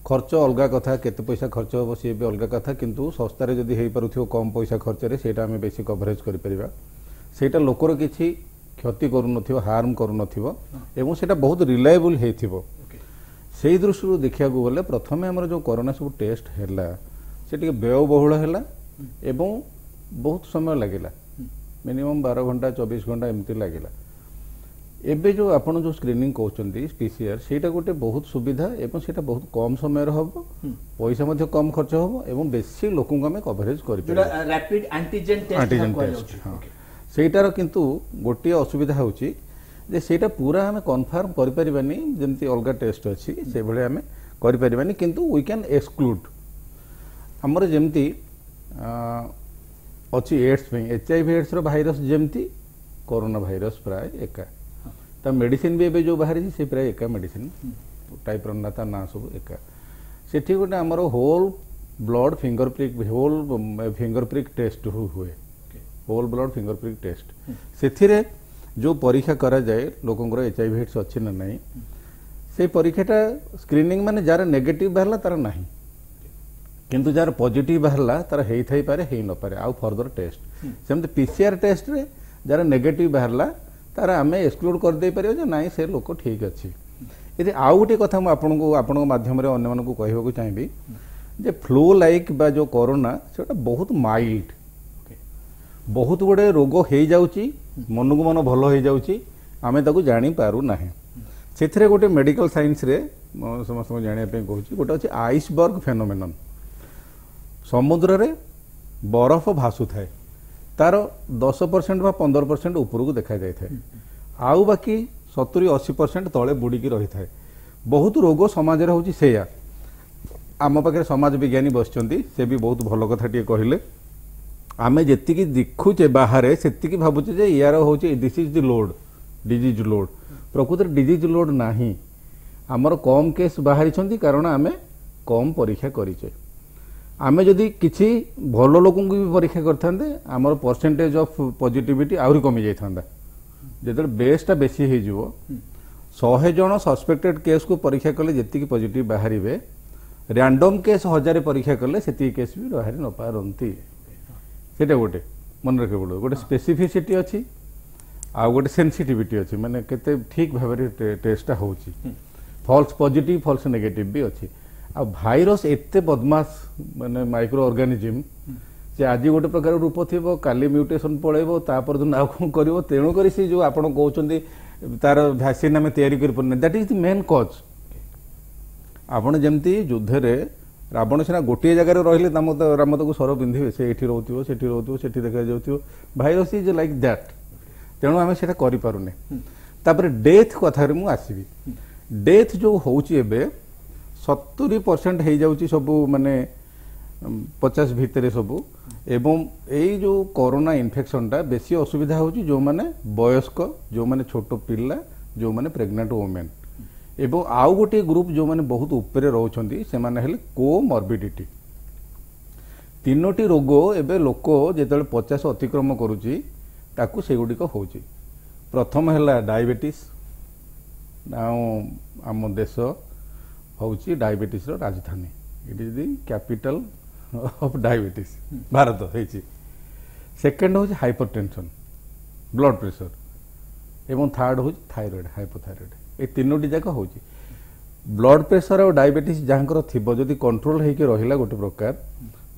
खर्च अलगा कथा केते पैसा खर्च हबो से भी अलगा कथा किंतु सस्ता रे जदी हे पारुथिबो कम पैसा खर्च रे सेटा आमे बेसी कवरेज करि परिबा सेटा लोकर किछि क्षति करू नथिबो हार्म करू नथिबो एवं सेटा बहुत रिलायबल हेथिबो सेही दृष्टि देखिया गले प्रथमे हमर जो कोरोना सब टेस्ट हैला से टिके व्ययबहुल हैला एवं बहुत समय लागिला मिनिमम 12 घंटा 24 घंटा एमती लागिला एबे जो आपण जो स्क्रीनिंग कहउचंती पीसीआर सेटा गोटे बहुत सुविधा एवं सेटा बहुत कम समय रहबो पैसा मध्ये कम खर्च होबो एवं बेसी लोकन को हम कवरेज करि जेटा रैपिड एंटीजन टेस्ट सेटार किंतु गोटे असुविधा होची जे सेटा पूरा हमें कन्फर्म करि परिबानी जेमती अलगा टेस्ट अछि से भले हमें करि परिबानी किंतु वी कैन एक्सक्लूड हमर जेमती अछि एड्स में एचआईवी एड्स रो वायरस जेमती कोरोना वायरस प्राय एका ता मेडिसिन भी एबे जो बाहरी से प्राय एका मेडिसिन टाइप रन ता ना सब एका सेठी गोटे हमर होल ब्लड फिंगरप्रिक टेस्ट हुए होल ब्लड फिंगरप्रिक टेस्ट सेथिरे जो परीक्षा करा जाए लोकंकर एचआईवी एड्स अछि ना नहीं से परीक्षाटा स्क्रीनिंग माने जार नेगेटिव बाहरला तार नाही किंतु जार पॉजिटिव बाहरला तार हेई थाई पारे हेई न पारे आउ फर्दर टेस्ट सेमते पीसीआर टेस्ट रे जार नेगेटिव बाहरला तार आमे एक्सक्लूड कर दे परियो जे नाही से लोक ठीक अछि यदि आउ गोटे कथा म आपनको माध्यम रे अन्य मानको कहबो चाहिबी जे फ्लू लाइक बा जो कोरोना सेटा बहुत माइल्ड बहुत गुड़े रोग हो जाउची मन को मन भल हो जाउची आमे ताकू जानी पारू नाही सेथिरे गोटे मेडिकल साइंस रे समस्त जानिया पे कहूची गोटे अछि आइसबर्ग फेनोमेनन समुद्र रे बरफ भासु थाए तार 10% बा 15% ऊपर को देखा जाय थाए आउ बाकी 70-80% तळे बुड़ी की रही थाए बहुत रोग समाज रे होची सेया आम पाखे समाज विज्ञानी बसचंती से भी बहुत भल कथा टिए कहिले आमे जेतिकी देखुचे बाहर सेतिकी भाबुचे जे यार होचे this is the load disease load प्रकृत डिजीज लोड नाही आमर कम केस बाहरी कारण आम कम परीक्षा करें आम जदि किसी भल लोक भी परीक्षा करते आमर परसेंटेज ऑफ पॉजिटिविटी आहरी कमी जाता जो बेसटा बेसी हो 100 जन सस्पेक्टेड केस को परीक्षा कले जी पॉजिटिव बाहर रैंडम केस 1000 परीक्षा कले से केस भी बाहर न पारती से गोटे मन रखे पड़ो गोटे स्पेसिफिसिटी अच्छी आ गोटे सेंसिटिविटी अच्छी माने केते ठीक भाव टेस्टा हो फॉल्स पॉजिटिव फॉल्स नेगेटिव भी अच्छी आ भाइरस एते बदमाश माने माइक्रो ऑर्गेनिज्म जे आज गोटे प्रकार रूप थी काली म्यूटेशन पड़ेबो तापर दिन आउ कौन कर तेणुक से जो आप कहते तार भैक्सीन आम या दैट इज द मेन कज आपड़ जमती युद्ध में रावण सीना गोटे जगह रही राम को सर पिंधे से ये रोथो से देखा जाऊ भाइरस इज लाइक दैट तेणु आम से करें डेथ कथार मुझे आसवि डेथ जो होची 70% हो जाऊँगी सबू माने 50 भितर सबू एवं यही जो कोरोना इन्फेक्शनटा बेसी असुविधा होची जो माने वयस्क जो माने छोट पिला जो माने प्रेग्नेंट वुमेन एवं आउ गोटे ग्रुप जो माने बहुत ऊपर रोचंती से माने हेले कोमॉर्बिडिटी तीनोटी रोग एबे लोक जेतले 50 अतिक्रम करूची ताकू सेगुडिक होची प्रथम हैला डायबिटीज नाउ आम देश होची डायबिटीज रो राजधानी it is the capital of diabetes Bharat होची सेकंड होची हाइपरटेंशन ब्लड प्रेशर एवं थर्ड होची थायराइड हाइपोथायराइड ए तीनोटी जाक होची ब्लड प्रेशर और डायबिटीज जहाँकर थिबो जदि कंट्रोल हेकि रहिला गोटे प्रकार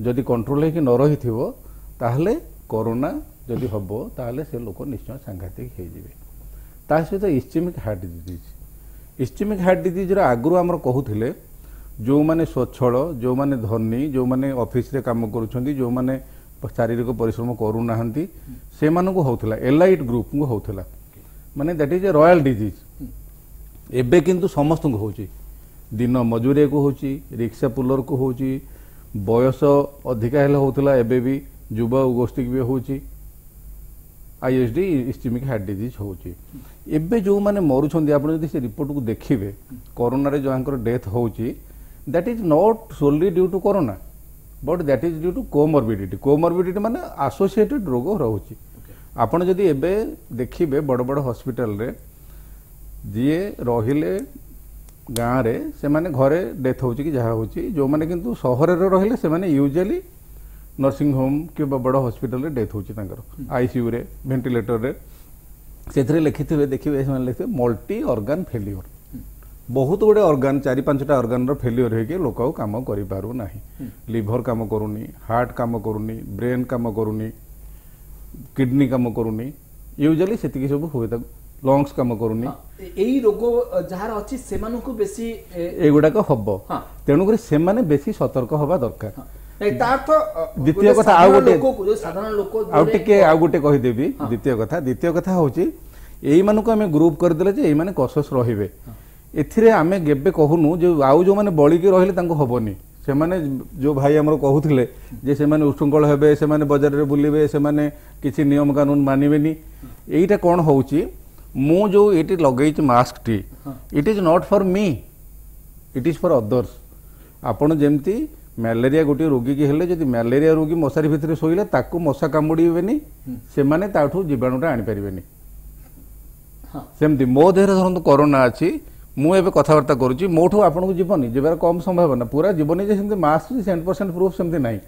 जदि कंट्रोल हेकि न रही थिबो ताहले कोरोना जदि हबो ताहले से लोक निश्चय सांघातिक हे जिवे ता सहित ischemic heart disease ischemic heart disease आगु आमर कहूथिले जो माने स्वच्छल जो माने धनी जो माने ऑफिस रे काम करूछंती जो माने शारीरिक परिश्रम करू नाहंती से मानको होथला एलाइट ग्रुप को होथला माने that is a royal disease एबे किंतु समस्त को होची दिन मजूरी को होची रिक्शा पुलर को होची बयस अधिका हेले होथला एबे भी युवा गोष्ठी भी होची आईएसडी इस्केमिक हार्ट डिजीज होची एबे जो माने मरुछंती आपण जदि से रिपोर्ट को देखिबे कोरोना रे जो आंकर डेथ होची that is not solely due to corona but that is due to comorbidity माने एसोसिएटेड रोग रोची आपण जदि एबे देखिबे बड़ बड़ हॉस्पिटल रे जिए रहिले गाँव रे से माने घरे डेथ होची कि जहाँ होची जो माने किंतु शहर रे रहिले से माने यूजुअली नर्सिंग होम कि बड़ हॉस्पिटल रे डेथ होची तांकर आईसीयू रे वेंटिलेटर रे सेथरे लिखिथिबे देखिबे से माने लिखिथिबे मल्टी ऑर्गन फेलियर बहुत गुड़े ऑर्गन 4-5टा ऑर्गन रो फेलियर होके लोक काम करि पारु नाही लिवर काम करूनी हार्ट काम करूनी ब्रेन काम करूनी किडनी काम करूनी यूजुअली सेतिकी सब होय ता लंग्स काम करूनी एई रोग जहार अछि सेमानु को बेसी एगुडा को हबो तेनु करी से माने बेसी सतर्क होबा दरकार द्वितीय कथा आउ गोटे साधारण लोक आउ गोटे कहि देबी द्वितीय कथा होची एई मानु को हमें ग्रुप कर देले जे एई माने कॉशियस रहिबे एथिरे आमे गेबे कहूनु जो आउ जो माने बळी के रहिले तांको हबोनी से माने जो भाई हमर कहूथिले जे से माने उशृंखल हेबे से माने बाजार रे बुलिबे से माने किछि नियम कानून मानिबेनी एईटा कोन होउची मु जो एटी लगेइछ मास्क टी it is not for me it is for others आपण जेमती मलेरिया गोटे रोगी की हेले जदि मलेरिया रोगी मशारी भितर शोइले ताकू मशा कामुड़ीबेनी से माने ताठू जीवाणुटा आनी परिबेनी सेमती मो देहरे धरंतु कोरोना अछि मु एबे कथावार्ता करूची मोठू आपन को जीवनी जीवार कम संभावना पूरा जीवनी जे सेमती मास्क 100% प्रूफ सेमती नाही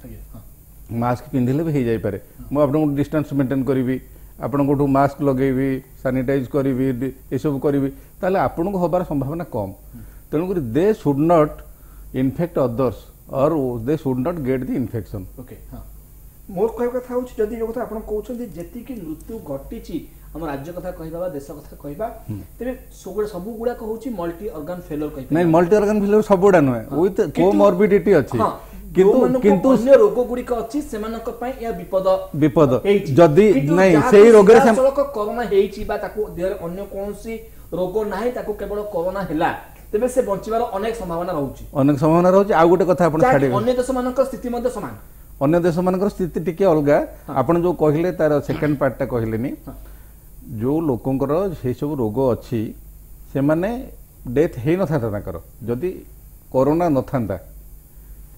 मास्क पिंधिले भी हे जाई पारे मु आपन को डिस्टेंस मेंटेन करबी आपन को मास्क लगेबी सैनिटाइज करबी ए सब करबी ताले आपन को होबार संभावना कम तेणु they should not infect others or they should not get the infection okay हां मोर कहय कथा होची जदी जो कथा आपन कहउछन जेति की मृत्यु घटिची हम राज्य कथा कहबा देश कथा कहबा तबे सबु गुडा कहउची मल्टी ऑर्गन फेलियर कहबा नहीं मल्टी ऑर्गन फेलियर सबुडा न विथ कोमॉर्बिडिटी अछि किंतु अन्य रोग गुडी का अछि सेमानक पय या विपद जदी नहीं सेही रोग रे कोरोना हेची बा ताको देहर अन्य कोनसी रोग नाही ताको केवल कोरोना हैला तबे से बंचिबार अनेक संभावना रहउची आ गोटे कथा आपण छाडी अन्य देश मानक स्थिति मध्ये समान अन्य देश मानकर स्थिति टिके अलगा आपण जो कहिले तार सेकंड पार्टटा कहिलेनी जो लोकंकर से सब रोग अच्छी से माने डेथ हो न था जदि कोरोना न था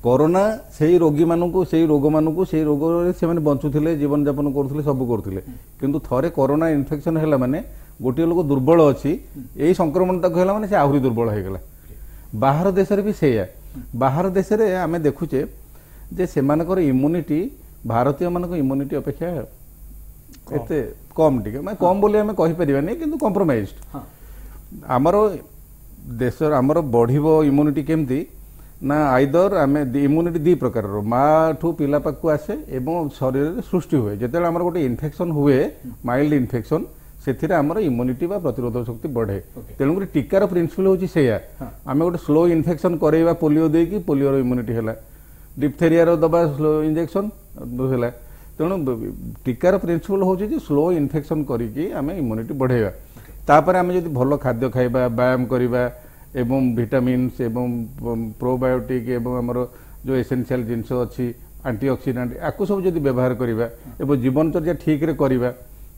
कोरोना से रोगी मानू से रोग मानू से रोग से बंचुले जीवन यापन करुले सब करुले किंतु थरे कोरोना इन्फेक्शन है माने गोटे लोक दुर्बल अच्छी यही संक्रमण तक है माने से आहरी दुर्बल हो गला बाहर देश भी से बाहर देश में आम देखुचे जे सेमानकर इम्यूनिटी भारतीय मान इम्यूनिटी अपेक्षा एते कम टिके मैं कम बोली आम कहीपर कि कम्प्रोमाइज्ड आमर देश आमर बढ़िबो इम्यूनिटी केमती ना आइदर आम इम्यूनिटी दी प्रकार माँ ठू पिला पाखु आसे एवं शरीर सृष्टि हुए जिते आमर गोटे इन्फेक्शन हुए माइल्ड इन्फेक्शन से आमर इम्यूनिटी बा प्रतिरोधक शक्ति बढ़े तेणुक टीकार प्रिंसिपल हूँ से आम गोटे स्लो इन्फेक्शन करवा पोलियो देकी पोलियोर इम्यूनिटी है डिप्थेरिया दबा स्लो इंजेक्शन है तेणु टीकार प्रिंसिपल हूँ स्लो इन्फेक्शन करके इम्यूनिटी बढ़ेगा तापर आम जो भल खाद्य खाइबा व्यायाम करवा एवं विटामिन्स एवं प्रोबायोटिक एवं आमर जो एसेंशियल जिनस अच्छी एंटीऑक्सीडेंट आपको सब जब व्यवहार करवा एवं जीवनचर्या ठीक रे करवा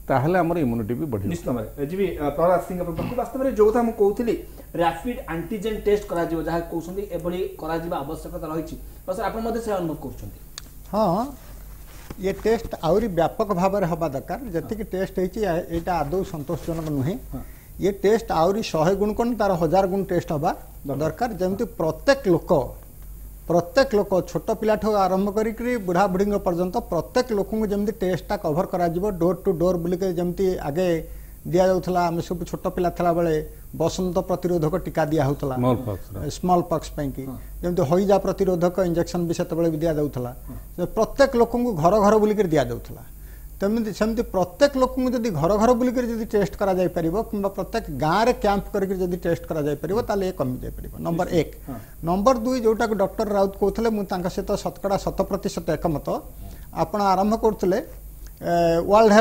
ताहले हमर इम्यूनिटी भी बढ़ी निश्चित भाव जी प्रहलाद सिंह वास्तव में जो कथा मुझे कहूली रैपिड एंटीजेन टेस्ट करा जिवो जहाँ कहते एभली करा जिबा आवश्यकता रही सर आप से अनुभव कर हाँ ये टेस्ट आहरी व्यापक भाव में हवा दरकार जी टेस्ट होता आदौ संतोषजनक नुहे ये टेस्ट आहरी 100 गुण कौन तार 1000 गुण टेस्ट हवा दरकार जमी प्रत्येक लोक छोट पिला आरंभ करी बुढ़ा बुढ़ी पर्यंत प्रत्येक लोक जमी टेस्टा कभर करा डोर टू डोर बुलिक जमी आगे दि जाऊला आम सब छोट पिला था बेले बसंत प्रतिरोधक टीका दिया होता स्मॉल पॉक्स कि जमी हईजा प्रतिरोधक इंजेक्शन भी से भी दि जाऊला प्रत्येक लोक घर घर बुलिक दि जाऊला सेमती प्रत्येक लोक जब घर घर बुलिक टेस्ट करा जाय परिबो किंबा प्रत्येक गाँव में कैंप करके टेस्ट करा जाय परिबो ताले कमी जाय परिबो नंबर 1 नंबर 2 जोटा डॉक्टर राउत कहते मुझे सहित 100% एकमत आपण आरंभ करते वर्ल्ड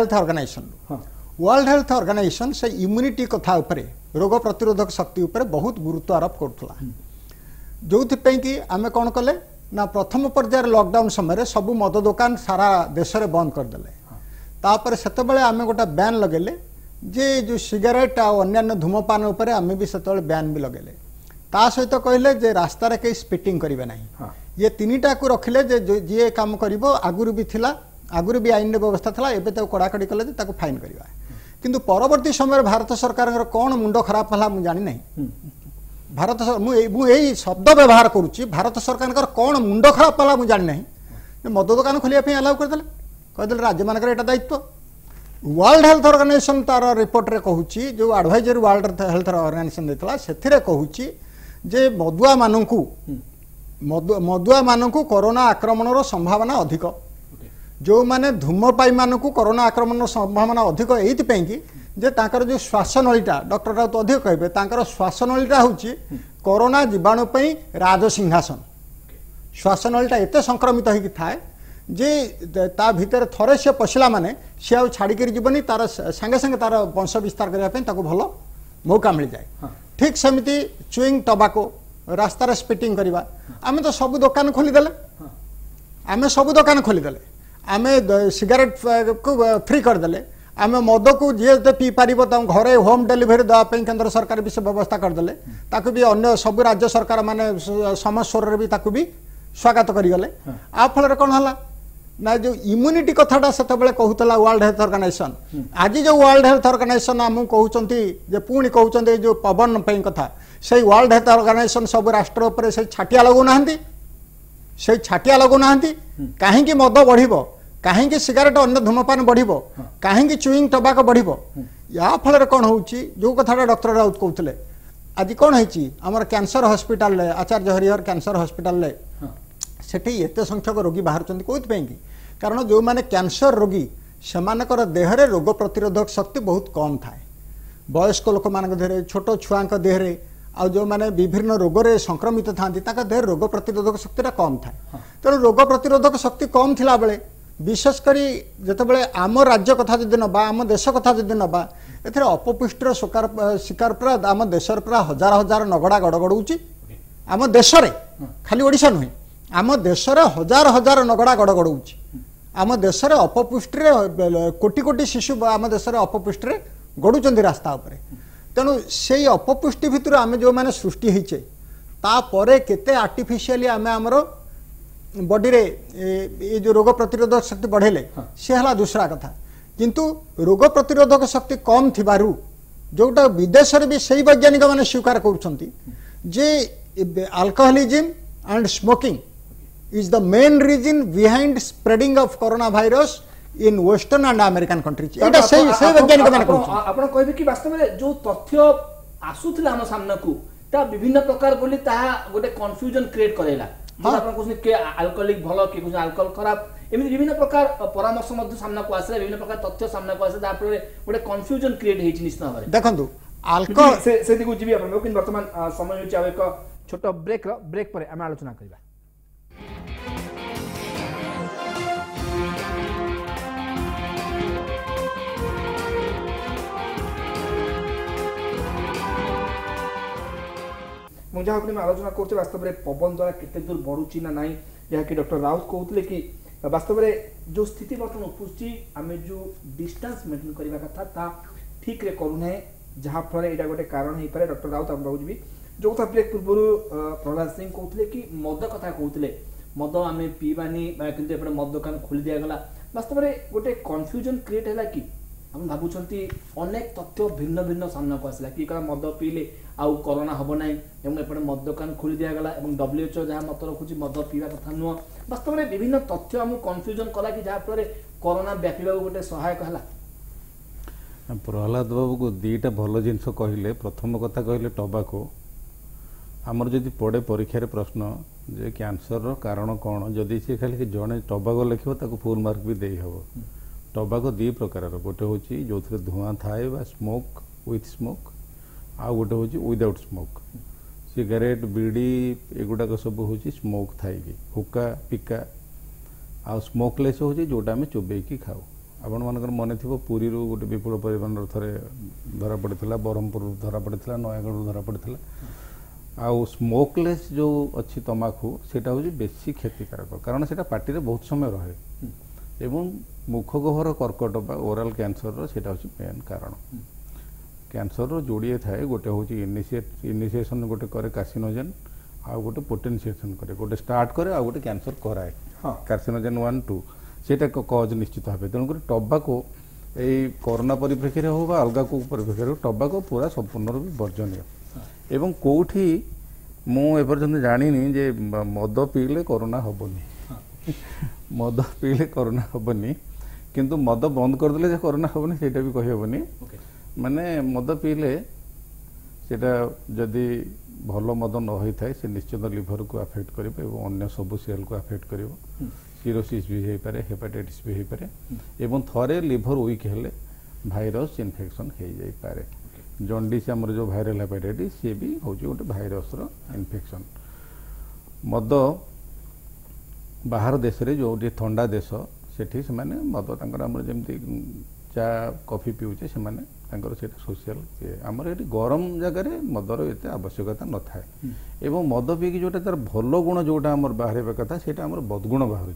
हेल्थ ऑर्गेनाइजेशन से इम्यूनिटी कथा उपरे रोग प्रतिरोधक शक्ति उपरे बहुत गुरुत्व आरोप करुला जो कि आम कौन कले ना प्रथम पर्यायर लॉकडाउन समय सबू मद दुकान सारा देश में बंद करदे तापर से आम गोटे बैन लगेले जे जो सिगरेट अन्य धूमपान उपर आम भी से बैन भी लगेले ता सहित कहले जे रास्ता रे कई स्पिटिंग करिवे नहीं ये तीनटा को रखिले जे जे काम करिवो आगुरु भी थिला आगुरु भी आईन व्यवस्था था एबे तो कड़ाकड़ी कले जे ताको फाइन करवा किंतु परवर्ती समय भारत सरकार कौन मुंड खराब हला मु जानि नहीं भारत यही शब्द व्यवहार करुच्ची भारत सरकार कौन मुंड खराब हला मु जानि नहीं मद दुकान खोलिया अलाउ करदेले कहते राज्य मान दायित्व वर्ल्ड हेल्थ ऑर्गेनाइजेशन तार रिपोर्ट रे कहूची जो एडवाइजरी वर्ल्ड हेल्थ ऑर्गेनाइजेशन देतला सेथिरे कहूची जे मदुआ मानकू कोरोना आक्रमण रो संभावना अधिक जो माने धूमपाई मानकू कोरोना आक्रमण रो संभावना अधिक एइति पई कि जे ताकर जो श्वासनळीटा डॉक्टर राउत अधिक कहबे ताकर श्वासनळीटा होची कोरोना जीवाणु पई राजसिंहासन श्वासनळीटा एते संक्रमित होई कि थाए जे ता भीतर थरे से पशिला माने से आ छाड़ी कर जीवनी तार संगे संगे तार वंश विस्तार करने भल मौका मिल जाए ठीक सेमती चुईंग टबाको रास्तार स्पिटिंग करवा आम तो सब दुकान खोलीदेले आम सब दुकान खोलीदेले आम सिगारेट को फ्री करदेले आम मद को जी पी पार घरे होम डेलीवरी देवाई केंद्र सरकार भी से व्यवस्था करदेले ताकू भी अन्य सब राज्य सरकार माने समस्वर भी ताकू भी स्वागत करिगले आ फल कौन है ना जो इम्यूनिटी कथाटा से कहूला वर्ल्ड हेल्थ ऑर्गेनाइजेशन आज जो वर्ल्ड हेल्थ ऑर्गेनाइजेशन आम कहते पुणी कहते जो पवन कथा से वर्ल्ड हेल्थ ऑर्गेनाइजेशन सब राष्ट्र उपर से छाटिया लगौना से छाटिया लगौना कहीं मद बढ़ कहीं सिगारेट अन्य धूमपान बढ़ कहीं चुईंग टबाको बढ़ या फल कौन हो जो कथा डॉक्टर राउत कहते आज कौन है आमर कैंसर हॉस्पिटल आचार्य हरिहर कैंसर हॉस्पिटल सेठी एते संख्यक रोगी बाहर कौन कि कारण जो माने कैंसर रोगी से देहरे रोग प्रतिरोधक शक्ति बहुत कम थाए वयस्क लोक मान देहरे छोट छुआ देहरे आ जो माने विभिन्न रोग रे संक्रमित था देह रोग प्रतिरोधक शक्ति कम थाए तेणु रोग प्रतिरोधक शक्ति कम थिला बेले विशेषकर जिते आम राज्य कथा जदि नबा आम देश कथा जदि नबा एथरे अपपुष्टिर शिकार पूरा आम देश पूरा हजार हजार नगड़ा गड़गड़ाऊँच आम देश खाली ओडिशा नुहे आम देश हजार हजार नगड़ा गड़गड़ाऊँच आम देश अपपुष्टि कोटी कोटी शिशु आम देश अपपुष्टि गड़ुंच रास्ता उपरे तेणु से अपपुष्टि भितर आम जो मैंने सृष्टि होचे तापर केते आर्टिफिशियली आम आमर बॉडी रे ये जो रोग प्रतिरोधक शक्ति बढ़ेले से हला दूसरा कथा किंतु रोग प्रतिरोधक शक्ति कम थिबारु जोटा विदेश भी सही वैज्ञानिक मैंने स्वीकार करुछंती जे alcoholism and smoking is the main reason behind spreading of corona virus in western and American countries एटा सही वैज्ञानिक मैंने कहउछन आपण कहबे कि वास्तव में जो तथ्य आसुथिला हम सामना को ता विभिन्न प्रकार बोली ता गोटे कंफ्यूजन क्रिएट करेला आपण कहउछन के अल्कोहलिक भलो के कहउछन अल्कोहल खराब एमि विभिन्न प्रकार परामर्श मध्य सामना को आसे विभिन्न प्रकार तथ्य सामना को आसे ता पर गोटे कंफ्यूजन क्रिएट हेछि निश्चित भाबरे देखंतु अल्कोहल से दिगु जीवी आपण लेकिन वर्तमान समय होछि आ एक छोटो ब्रेक पर हम आलोचना करबा जहाँ आलोचना करते वास्तव में पवन द्वारा केते दूर बढ़ुची ना नाई जहाँ कि डॉक्टर राउत कहते कि वास्तव में जो स्थिति बर्तमान उपस्थि आम जो डिस्टेंस मेंटेन करने कथा ता ठीक रे करूना जहाँ फल यहाँ गोटे कारण हो पारे डॉक्टर राउत आम बुझी जो कथा ब्रेक पूर्व प्रहलाद सिंह कहते कि मद कथा कहते मद आम पीबानी किंतु एपटे मद दुकान खोली दिगला वास्तव में गोटे कन्फ्यूजन क्रिएट है कि हम भावुंट अनेक तथ्य भिन्न भिन्न सामना को आसला कि मद पीले आउ कोरोना हम ना एपटे मद दुकान खोली दिगला WHO जहाँ मत रखुची मद पीवा कथा नुह वास्तव में विभिन्न तथ्य आम कन्फ्यूजन कला कि जहाँफल कोरोना व्यापीबा गोटे सहायक है प्रहलाद बाबू को दीटा भल जिनस कहले प्रथम कथा कहले टबाको आमर जदि पड़े परीक्षार प्रश्न जे कैंसर कारण कौन जदि सी खाली जड़े टबाको लिखो ताको फुल मार्क भी दे हम टबाको दी प्रकार गोटे हूँ जो धुआं थाए बा स्मोक विथ स्मोक आउ गोटे हूँ विदाउट स्मोक सिगारेट बीड़ी एगुड़ाक सब हूँ स्मोक थाई हुक्का पिका आ स्मोकलेस हूँ जोटा आम चोबेकी खाऊ आपण मानकर मन थी पुरी गोटे विपुल परिमाण थे धरा पड़ा ब्रह्मपुर धरा पड़ा नयागढ़ धरा पड़ा आउ स्मोकलेस जो अच्छी तमाकू सेटा हूँ बेसी क्षतिकारक कारण से पार्टी बहुत समय रहे एवं मुखगहर कर्कट बा ओराल कैंसर सेटा हूँ मेन कारण कैंसर जोड़िए थाए गोटे हूँ इनिशिएशन गोटे करे कार्सिनोजेन आउ गोटे पोटेंशिएशन करे गोटे स्टार्ट करे आउ गोटे कैंसर कराए कार्सिनोजेन 1 2 सेटा कज निश्चित भाव तेणुक टबाको यही कोरोना परिप्रेक्षी हो अलग को परिप्रेक्षी हो टबाको पूरा संपूर्ण रूप वर्जनीय एवं कौटी मुपर्यंत जानी जे मद पीले कोरोना हेनी मद पीले कोरोना हेनी किंतु मद बंद करदे जे कोरोना हेनी सेटा भी कहीहबनी माने मद पीले सेटा जदि भल मद न होता है से निश्चित लिभर को अफेक्ट कर अन्य सब सेल को अफेक्ट कर सीरोसिस भी हो पारे हेपाटाइटिस भी हो पारे एवं थरे लिभर वीक हेले भाइरस इन्फेक्शन हो जाई पारे जॉन्डिस आमर जो भाइरल हेपाटाइटिस सी भी हूँ गोटे भाइरस इन्फेक्शन मद बाहर देश रे जो ठंडा देश सेठी से माने मद आमर जमती चा कॉफी पीऊचे से माने सोशल आमर ये गरम जगार मदर एत आवश्यकता न था एवं मद पीकी जोटा तार भल गुण जोटा आमर बाहर कथा सेटा आमर बदगुण बाहर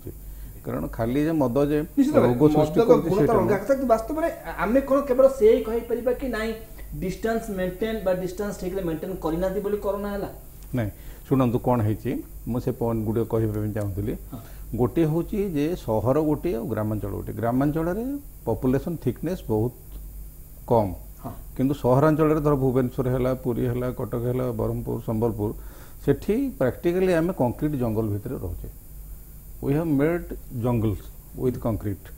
कारण खाली जे मद जे रोग सृष्टि वास्तव में आमे कोन केवल से कहि परिबा कि नाही डिस्टेंस मेंटेन बा डिस्टेंस ठीक मेंटेन करना दी बोली कोरोना हला नहीं शुणु कौन है मुझे पॉइंट गुड़े कह चाहूली गोटे हूँ जे सहर गोटे और ग्रामांचल गोटे ग्रामांचल पॉपुलेशन थिकनेस बहुत कम किंतु सहरांचल धर भुवनेश्वर है पुरी है कटक है ब्रह्मपुर संबलपुर सेठी प्रैक्टिकली आम कंक्रीट जंगल भितर रोचे we have made jungles with concrete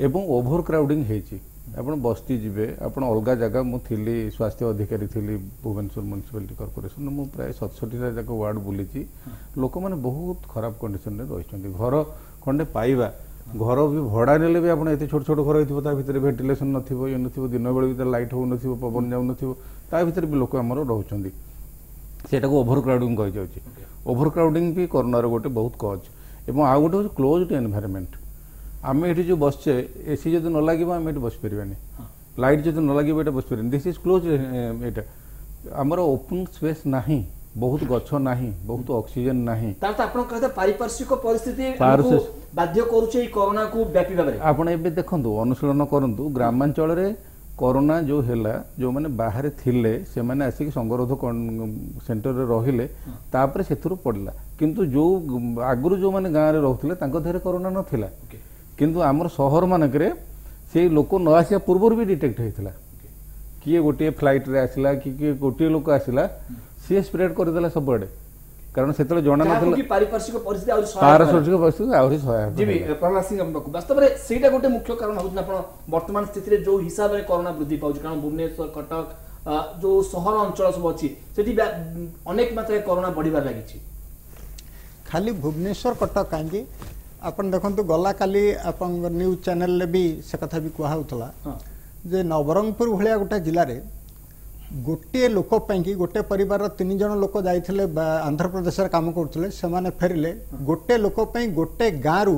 एवं ओभर क्राउडिंग होती आपड़ बस्ती जीवे आपड़ अलग जगह मुझे स्वास्थ्य अधिकारी थी भुवनेश्वर म्यूनिसिपालिटी कॉर्पोरेशन मु प्राय 67 जाक वार्ड बुली लोक मैंने बहुत खराब कंडीशन रही घर खंडे पाइबा घर भी भड़ा नेले भी आप छोट छोट घर होता भितर भेंटिलेसन नथिबो ये नथिबो दिन बेले भी लाइट हो नथिबो पवन जाउ नथिबो ता भितर भी लोक आमर रहउछंदी सेटा को ओभर क्राउडिंग कहि जाउची ओभर क्राउडिंग भी कोरोना गोटे बहुत कज एवं आ गोटे क्लोज्ड एनवायरनमेंट आम ये जो बसचे एसी जब न लगे आम ये बस पारानी लाइट जब न लगे ये बस पारानी दिस इज क्लोज यहाँ आमर ओपन स्पेस नहीं बहुत गछ नहीं बहुत ऑक्सीजन नहीं पारिपार्श्विक परिस्थिति बाध्य करूचे कोरोना को व्यापी भाबरे आपण एबे देखंतु अनुशीलन करंतु ग्रामांचल रे कोरोना जो हैला जो माने बाहर थिले से माने आसिक संगरोध सेंटर रे रहिले तापर सेथुरु पड़ला किंतु जो आगुरु जो माने गाँव रे रहउथिले तांको देहरे कोरोना नथिला किंतु आमर शहर मानकरे से लोक न आसिया पूर्व भी डिटेक्ट होइथिला किए गोटे फ्लाइट रे आसिला कि गोटे लोक आसिला सी स्प्रेड करदेला सबडे कारण सेतले जणा नथिला कि पारिपार्श्विक परिस्थिति आउरी पारिपार्श्विक परिस्थिति आउरी सहायक जी प्रहलाद सिंह वास्तव में सेटा गोटे मुख्य कारण होउछ आपण वर्तमान स्थिति रे जो हिसाब रे कोरोना वृद्धि पाउछ कारण भुवनेश्वर कटक जो शहर अंचल सब अछि सेठी अनेक मात्रा कोरोना बढ़िबार लागिछि खाली भुवनेश्वर कटक कांगी आपण देखंतु गला काली आपण न्यूज चैनल ले भी से कथा भी कुहा होतला जे नवरंगपुर भलिया गोटे जिल्ला रे गोटे लोक कि गोटे परिवार 3 जन लोक जाइथिले आंध्र प्रदेश रे काम करथिले से माने फेरिले गोटे लोक गोटे गाँव रु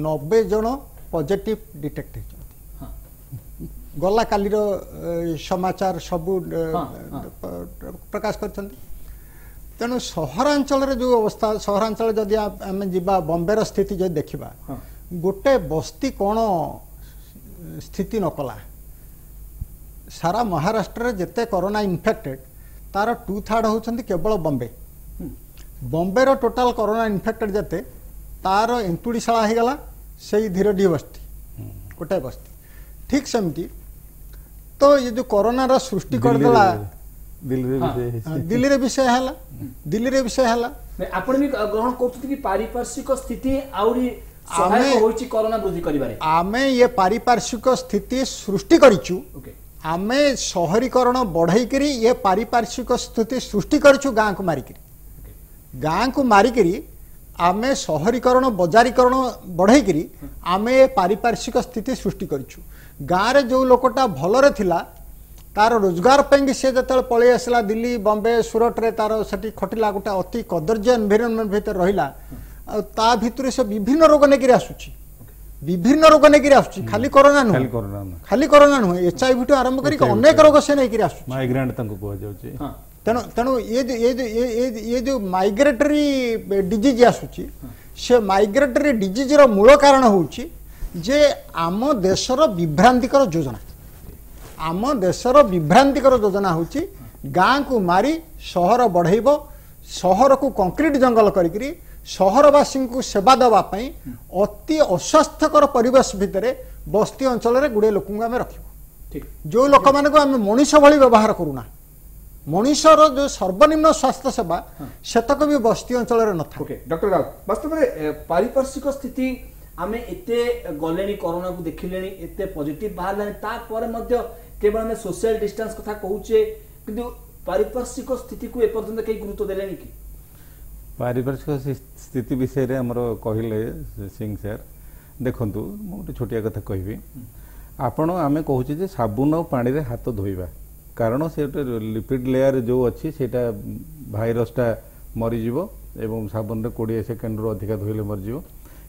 90 जन पॉजिटिव डिटेक्ट होइछथि गला काली रो समाचार सबु प्रकाश करछथि तेणु सहरांचल जो अवस्था सहरांचल जदि आम जीवा बॉम्बे स्थिति जो देखा गोटे बस्ती कौन स्थिति नकला सारा महाराष्ट्र जिते कोरोना इन्फेक्टेड तार 2/3 होती केवल बॉम्बे बॉम्बे रो टोटाल कोरोना इन्फेक्टेड जिते तार एंतुड़ीशाला हो गला से धीरडी बस्ती गोटे बस्ती ठीक सेमती तो ये जो कोरोना रो सृष्टि करदेला दिल्ली रे विषय हला दिल्ली रे विषय हला आपण भी ग्रहण करथि कि पारिपार्श्विक स्थिति आउरी सहायक होइछि कोरोना वृद्धि करिबारे आमे ये पारिपार्श्विक स्थिति सृष्टि करिछु आमे शहरीकरण बढ़ाई करी ये पारिपार्श्विक स्थिति सृष्टि करिछु गाँ को मारी करी आमे शहरीकरण बजारीकरण बढ़ाई करी आमे ये पारिपार्श्विक स्थिति सृष्टि करिछु गाँ रे जो लोकटा भलरे थिला तार रोजगार पे सी जो पलि आसला दिल्ली बॉम्बे सूरत रे तार से खटिला गोटे अति कदर्य एनवायरनमेंट भीतर रहिला ता भितर से विभिन्न रोग नेकिरी आसुची विभिन्न रोग नेकिरी आसुची खाली कोरोना नुह खाली कोरोना नुह HIV टू आरंभ करी अनेक रोग से नेकिरी आसुची माइग्रेंट तंको को जाउची तेणु तेणु ये जो माइग्रेटरी डिजीज आसुची से माइग्रेटरी डिजीज रो मूल कारण होउची जे आम देशर विभ्रांतिकर योजना आम देशर विभ्रांतिकर योजना होची गाँ को मारी शहर बढ़ेब शहर को कंक्रीट जंगल करी शहरवासी को सेवा देवाई अति अस्वास्थ्यकर परिवेश भितर बस्ती अंचल रे गुड़े लोक रख जो लोक मान को आम मनीष भली व्यवहार करूना मनीषर जो सर्वनिम्न स्वास्थ्य सेवा सेतक भी बस्ती अंचल न डॉक्टर राउत वास्तव में पारिपार्श्विक स्थिति आमे एते गलेनी कोरोना को देखिलेनी एते पॉजिटिव बाहरलानी तापर मध्य केवल आमे सोशल डिस्टेंस कथा कहूचे किंतु पारिपार्श्विक स्थिति को एपर्यंत कई गुरुत्व देलेनी कि पारिपार्श्विक स्थिति विषय रे हमरो कहिले सिंह सर देखंतु मो गोटे छोटिया कथा कहबी आपण आमे कहूचे जे साबुन और पानी रे हाथ धोइबा कारण से लिपिड लेयर जो अच्छी सेटा भाइरसटा मरी जीवो एवं साबुन रे 20 सेकेंड रो अधिक धोइले मर जीवो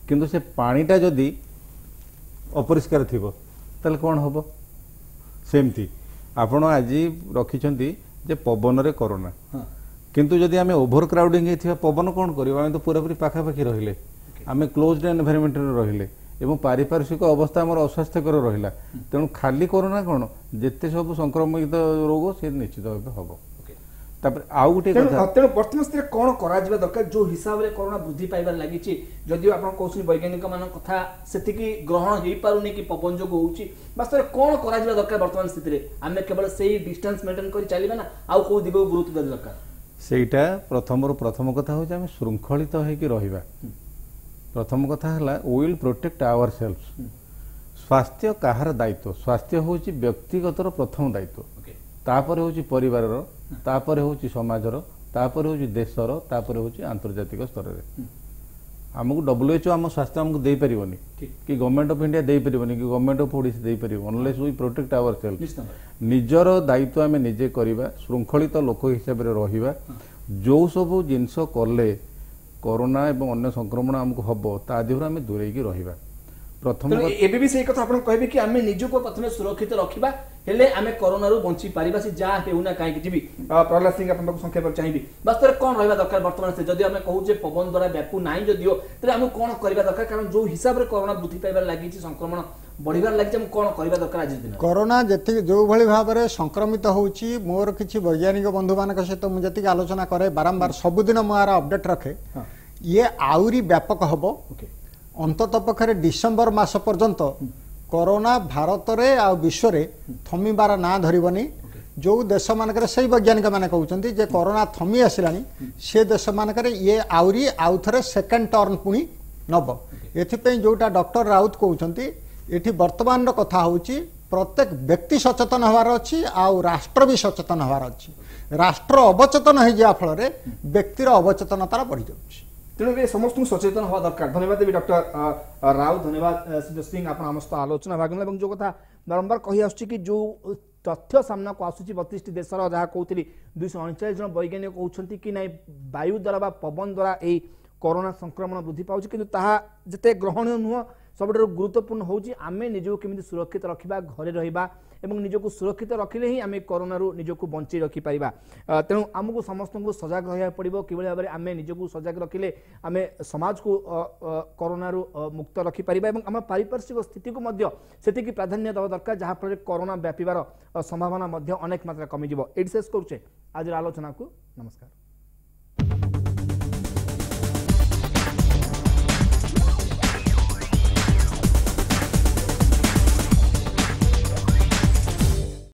किंतु से पानीटा जदि अपरिष्कार थिबो तले कोन होबो सेमती आपण आज रखिछंती जे पवन रे कोरोना किंतु जदि आमे ओभर क्राउडिंग हेथिबा पवन कोन करिबा आमे तो पूरा पूरी पाखा पाखी रहिले आमे क्लोज्ड एनवायरनमेंट रे रहिले एवं पारिपार्श्विक अवस्था हमर अस्वास्थ्यकर रहिला तेणु खाली कोरोना कोन जेते सब संक्रमित रोग से निश्चित भाबे हबो तापर आउ गुटे कथा तेणु वर्तमान स्थिति कोन करा जिबा दरकार जो हिसाब रे कोरोना वृद्धि पाइबार लागिछि जदि आपण कहउछि वैज्ञानिक मान कथा सेतिकी ग्रहण हेई पारुनी कि पवन जो होउछि वास्तव में कोन करा जिबा दरकार वर्तमान स्थिति रे आमे केवल सेही डिस्टेंस मेंटेन करी चलीबा ना आउ को दिगो गुरुत्व देबा दरकार सेटा प्रथम कथा होछि आमे श्रृंखलित होई कि रहिबा प्रथम कथा हला we will protect our self स्वास्थ्य कहार दायित्व स्वास्थ्य होछि व्यक्तिगतर प्रथम दायित्व तापर होछि परिवारर तापर होछि समाजर तापर होछि देशर तापर होछि आंतर्जातिक स्तर रे हमको WHO आम स्वास्थ्य हमको दे परिबनी कि गवर्नमेंट ऑफ इंडिया दे परिबनी कि गवर्नमेंट ऑफ ओडिशा दे परिबो unless we protect our self निजर दायित्व आमे निजे करिबा श्रृंखलित लोक हिसाब रे रहिबा जो सब जिंस करले कोरोना एवं अन्य संक्रमण हमको हबो ता दिहर आमे दूरेकी रहिबा प्रथम एबे भी सही कथा आपण कहबे कि आमे निजको प्रथमे सुरक्षित रखिबा हेले आमे कोरोना रु बंची पारिबा से जा हेउना काहे कि जीवी प्रहलाद सिंह आपण को संख्या पर चाहिबी वास्तव में कोन रहबा दरकार वर्तमान से जदि आमे कहू जे पवन द्वारा व्यापू नाही जदियो तले आमे कोन करबा दरकार कारण जो हिसाब रे कोरोना वृद्धि पाइबार लागि छि संक्रमण बढ़िबार लागि हम कोन करबा दरकार आज दिन कोरोना जति जो भली भाव रे संक्रमित होउची मोर किछि वैज्ञानिक बंधु मानक सहित मु जति आलोचना करे बारंबार सबुदिन मोर अपडेट रखे ये आउरी व्यापक हबो अंतत पक्षे डिसेम्बर मास पर्यंत कोरोना भारत रे आ विश्व रे थमिबार ना धरिबनी जो देश मानक से वैज्ञानिक माने कहउचंती जे कोरोना थमी आसिलानी से देश मानक ये आउरी आउ थरे सेकंड टर्न पुनी नब एथिपई जोटा डॉक्टर राउत कहउचंती एठी वर्तमान कथा होची प्रत्येक व्यक्ति सचेतन हवार अच्छी आउ राष्ट्र भी सचेतन हवार अच्छी राष्ट्र अवचेतन हो जा फल व्यक्तिर अवचेतनता बढ़ी जाउची तेणु समस्त सचेतन हवा दरकार धन्यवाद देवी डॉक्टर राउत धन्यवाद सिद्धेश सिंह आप आम सहित आलोचना भाग नेले जो कथा बारंबार कही आसुची कि जो तथ्य सामना को आसुची 32 देशर जहाँ कहती 239 जन वैज्ञानिक कहते कि नहीं वायु द्वारा पवन द्वारा यही कोरोना संक्रमण वृद्धि पाଉଛି किंतु ताहा जते ग्रहणीय नुह सबुठ गुरुत्वपूर्ण होची आमे निजको केमिति सुरक्षित रखिबा घरे रहिबा एवं निजको सुरक्षित रखिले ही आमे कोरोना रु निजको बंची रखि पारिबा तेणु आमको समस्त को सजग रहिया पड़िबो किबळे भाबरे आमे निजको सजग रखिले आमे समाज को कोरोना रु मुक्त रखि पारिबा एवं आम पारिपार्श्विक स्थिति को मध्य सेतिकी प्राधान्य दवा दरकार जहाँ फल कोरोना व्यापिबार संभावना मध्य अनेक मात्रा कमी जिवो एडी शेष करूचे आज आलोचना को नमस्कार।